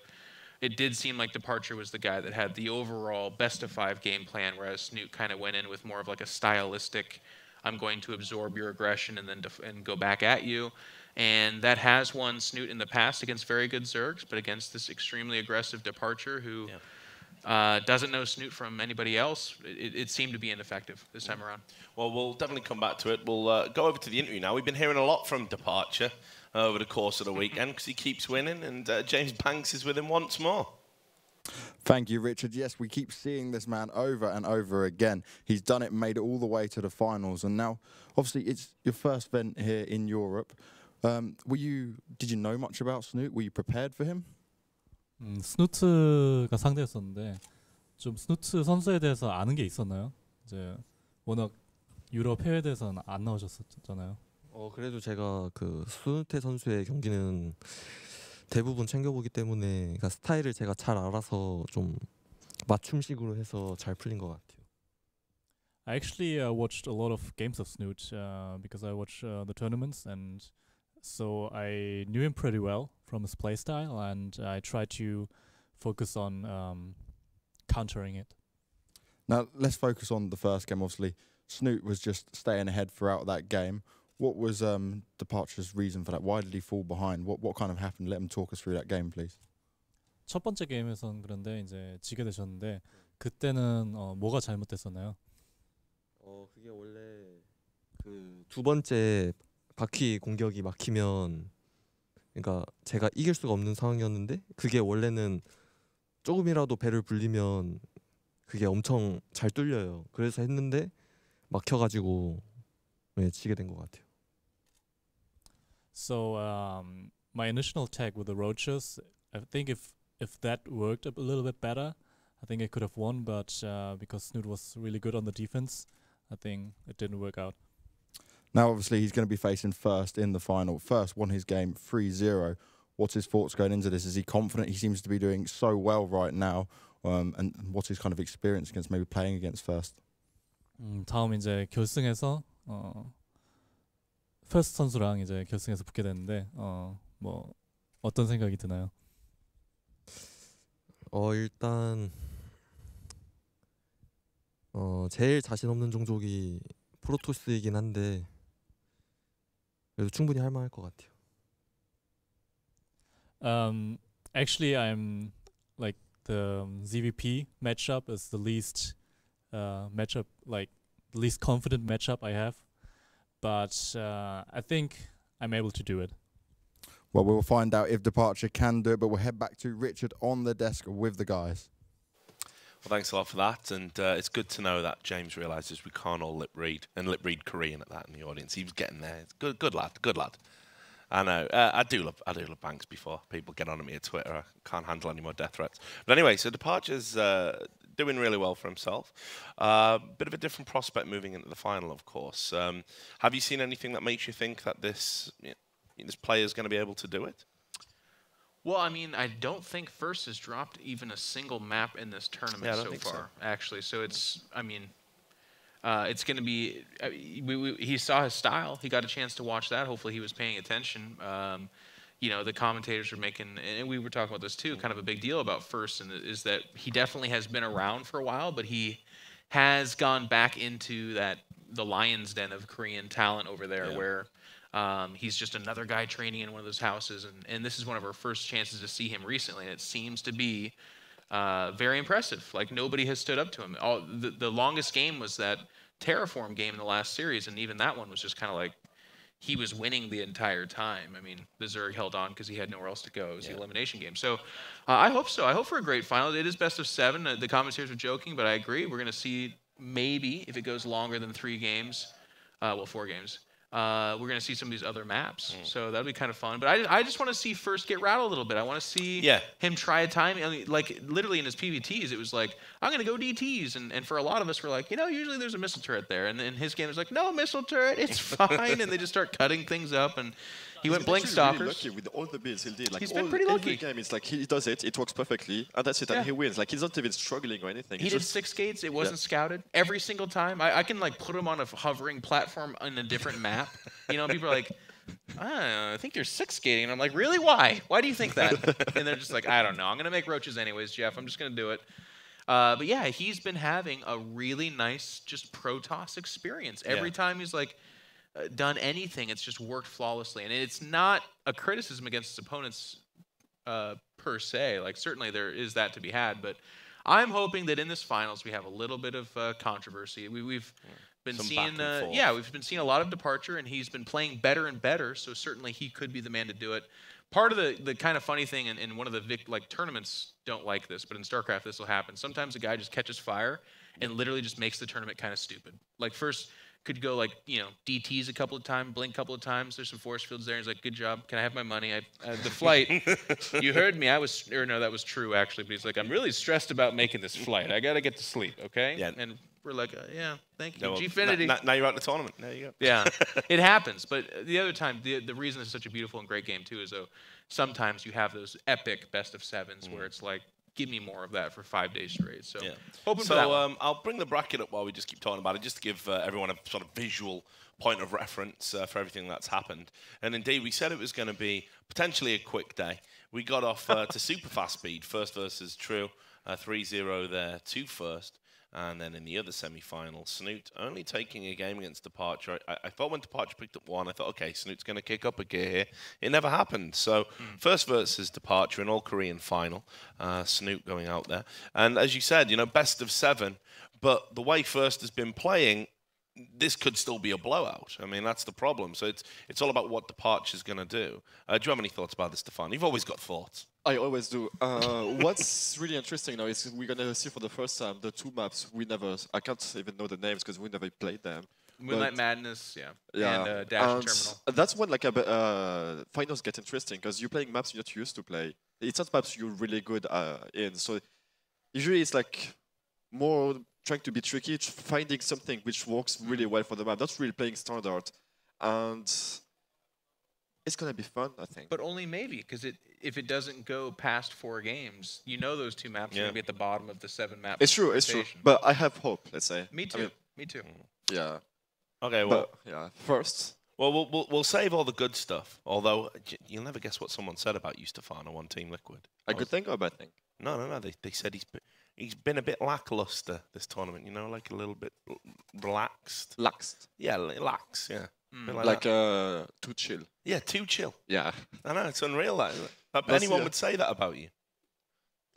it did seem like Departure was the guy that had the overall best-of-5 game plan, whereas Snute kind of went in with more of like a stylistic, I'm going to absorb your aggression and then go back at you. And that has won Snute in the past against very good Zergs, but against this extremely aggressive Departure who, Doesn't know Snute from anybody else. It seemed to be ineffective this time around. Well, we'll definitely come back to it. We'll go over to the interview now. We've been hearing a lot from Departure over the course of the weekend because he keeps winning, and James Banks is with him once more. Thank you, Richard. Yes, we keep seeing this man over and over again. He's done it, made it all the way to the finals, and now, obviously, it's your first event here in Europe. Did you know much about Snute? Were you prepared for him? 스누트가 상대였었는데 좀 스누트 선수에 대해서 아는 게 있었나요? 이제 워낙 유럽 해외 대회에서는 안 나오셨었잖아요. 그래도 제가 그 스누테 선수의 경기는 대부분 챙겨보기 때문에 그러니까 스타일을 제가 잘 알아서 좀 맞춤식으로 해서 잘 풀린 것 같아요. I actually watched a lot of games of Snute because I watch the tournaments, and so I knew him pretty well from his playstyle, and I tried to focus on countering it. Now, let's focus on the first game. Obviously, Snute was just staying ahead throughout that game. What was Departure's reason for that? Why did he fall behind? What kind of happened? Let him talk us through that game, please. 첫 번째 게임에선 그런데 이제 지게 되셨는데 그때는 뭐가 잘못됐었나요? 그게 원래 그 두 번째 바퀴 공격이 막히면 그러니까 제가 이길 수가 없는 상황이었는데 그게 원래는 조금이라도 배를 불리면 그게 엄청 잘 뚫려요. 그래서 했는데 막혀가지고 지게 된 것 같아요. So my initial attack with the roaches, I think if that worked a little bit better, I think I could have won. But because Snute was really good on the defense, I think it didn't work out. Now, obviously, he's going to be facing First in the final. First won his game 3-0. What's his thoughts going into this? Is he confident? He seems to be doing so well right now. And what's his kind of experience against maybe playing against First? 다음 이제 결승에서 First 선수랑 이제 결승에서 붙게 됐는데 뭐 어떤 생각이 드나요? 일단 제일 자신 없는 종족이 프로토스이긴 한데 그래도 충분히 할 만할 것 같아요. Actually, I'm like the ZVP matchup is the least matchup, like the least confident matchup I have, but I think I'm able to do it. Well, we'll find out if Departure can do it, but we'll head back to Richard on the desk with the guys. Well, thanks a lot for that, and it's good to know that James realises we can't all lip read Korean at that in the audience. He was getting there. It's good lad. I know. I do love Banks before people get on at me at Twitter. I can't handle any more death threats. But anyway, so Departure's doing really well for himself. Bit of a different prospect moving into the final, of course. Have you seen anything that makes you think that this player is going to be able to do it? Well, I mean, I don't think First has dropped even a single map in this tournament so far, actually. So it's, I mean, it's going to be, he saw his style. He got a chance to watch that. Hopefully he was paying attention. You know, the commentators are making, and we were talking about this too, kind of a big deal about First, and is that he definitely has been around for a while, but he has gone back into the lion's den of Korean talent over there, where he's just another guy training in one of those houses, and this is one of our first chances to see him recently, and it seems to be very impressive. Like, nobody has stood up to him. The longest game was that Terraform game in the last series, and even that one was just kind of like he was winning the entire time. I mean, the Zerg held on because he had nowhere else to go. It was the elimination game. So I hope so. I hope for a great final. It is best of 7. The commentators were joking, but I agree. We're going to see, maybe, if it goes longer than 3 games, 4 games, we're going to see some of these other maps. So that'll be kind of fun. But I just want to see First get rattled a little bit. I want to see him try a time. I mean, like, literally in his PvTs, it was like, I'm going to go DTs. And for a lot of us, we're like, you know, usually there's a missile turret there. And in his game, it's like, no missile turret, it's fine. And they just start cutting things up. And he went Blink Stalkers. Really lucky with all the builds he did. Like, he's been pretty lucky. Every game, it's like he does it, it works perfectly, and that's it, and he wins. Like, he's not even struggling or anything. He did 6 gates, it wasn't scouted. Every single time. I can, like, put him on a hovering platform on a different map. You know, people are like, I think you're 6 skating. And I'm like, really? Why? Why do you think that? And they're just like, I don't know. I'm going to make roaches anyways, Jeff. I'm just going to do it. But yeah, he's been having a really nice just Protoss experience. Every time he's like done anything, it's just worked flawlessly. And it's not a criticism against his opponents per se. Like, certainly there is that to be had. But I'm hoping that in this finals we have a little bit of controversy. We've been Some seeing, back and forth. yeah, we've been seeing a lot of departure, and he's been playing better and better. So certainly he could be the man to do it. Part of the kind of funny thing, in one of the tournaments don't like this, but in Starcraft this will happen. Sometimes a guy just catches fire and literally just makes the tournament kind of stupid. Like first could go like, DTs a couple of times, blink a couple of times. There's some force fields there. He's like, good job. Can I have my money? The flight, you heard me. No, that was true actually. But he's like, I'm really stressed about making this flight. I got to get to sleep, okay? Yeah. And we're like, yeah, thank you. No, well, Gfinity. now you're at the tournament. There you go. Yeah, it happens. But the other time, the reason it's such a beautiful and great game too is though sometimes you have those epic best of sevens where it's like, give me more of that for 5 days straight. So, hoping for that one. I'll bring the bracket up while we just keep talking about it, just to give everyone a sort of visual point of reference for everything that's happened. And indeed, we said it was going to be potentially a quick day. We got off to super fast speed, first versus True, 3-0 there, 2 first. And then in the other semi-final, Snute only taking a game against Departure. I thought when Departure picked up 1, I thought, okay, Snute's going to kick up a gear here. It never happened. So first versus Departure, an all-Korean final. Snute going out there. And as you said, best of 7. But the way First has been playing, this could still be a blowout. I mean, that's the problem. So it's all about what Departure's going to do. Do you have any thoughts about this, Stefan? You've always got thoughts. I always do. What's really interesting now is we're gonna see for the first time the 2 maps I can't even know the names because we never played them. Moonlight Madness, yeah, and Dash and Terminal. That's when finals get interesting because you're playing maps you're not used to play. It's not maps you're really good in. So usually it's like more trying to be tricky, finding something which works really well for the map. Not really playing standard, and it's gonna be fun, I think. But only maybe, because if it doesn't go past 4 games, those 2 maps are gonna be at the bottom of the 7 map. It's true, it's true. But I have hope. Let's say. Me too. I mean, me too. Yeah. Okay. Well. First. Well, we'll save all the good stuff. Although you'll never guess what someone said about you, Stefan, on Team Liquid. A good thing or a bad thing? No. They said he's been a bit lackluster this tournament. like a little bit relaxed. Laxed. Yeah, lax. Yeah. Like too chill. Yeah, too chill. Yeah. I know, it's unreal. That anyone would say that about you.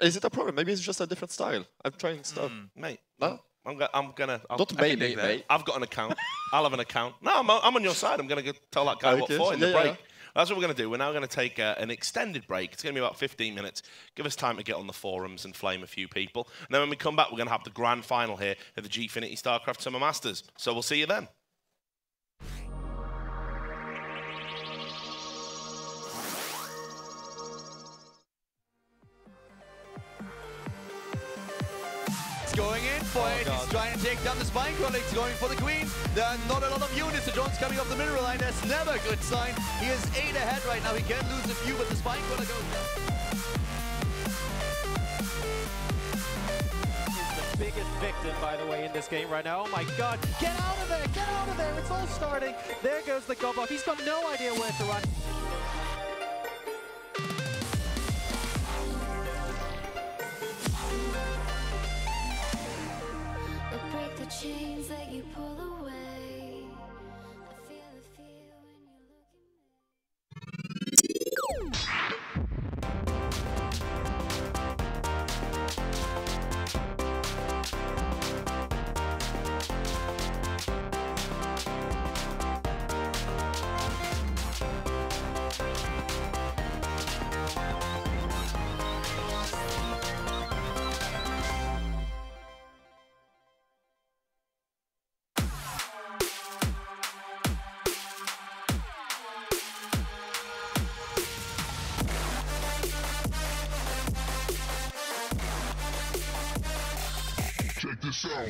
Is it a problem? Maybe it's just a different style. I'm trying stuff. Mate, no? I'm gonna... Don't maybe, mate. I've got an account. I'll have an account. No, I'm on your side. I'm going to tell that guy what for in the break. Yeah. That's what we're going to do. We're now going to take an extended break. It's going to be about 15 minutes. Give us time to get on the forums and flame a few people. And then when we come back, we're going to have the grand final here at the Gfinity Starcraft Summer Masters. So we'll see you then. Going in for it. He's trying to take down the Spine Collects, going for the Queen. There are not a lot of units. The Jones coming off the mineral line. That's never a good sign. He is 8 ahead right now. He can lose a few, but the Spine Collects goes down. The biggest victim, by the way, in this game right now. Oh my god, get out of there, get out of there, it's all starting. There goes the Gobuff, he's got no idea where to run. Break the chains that you pull away. I feel the fear when you look at me. Check this out.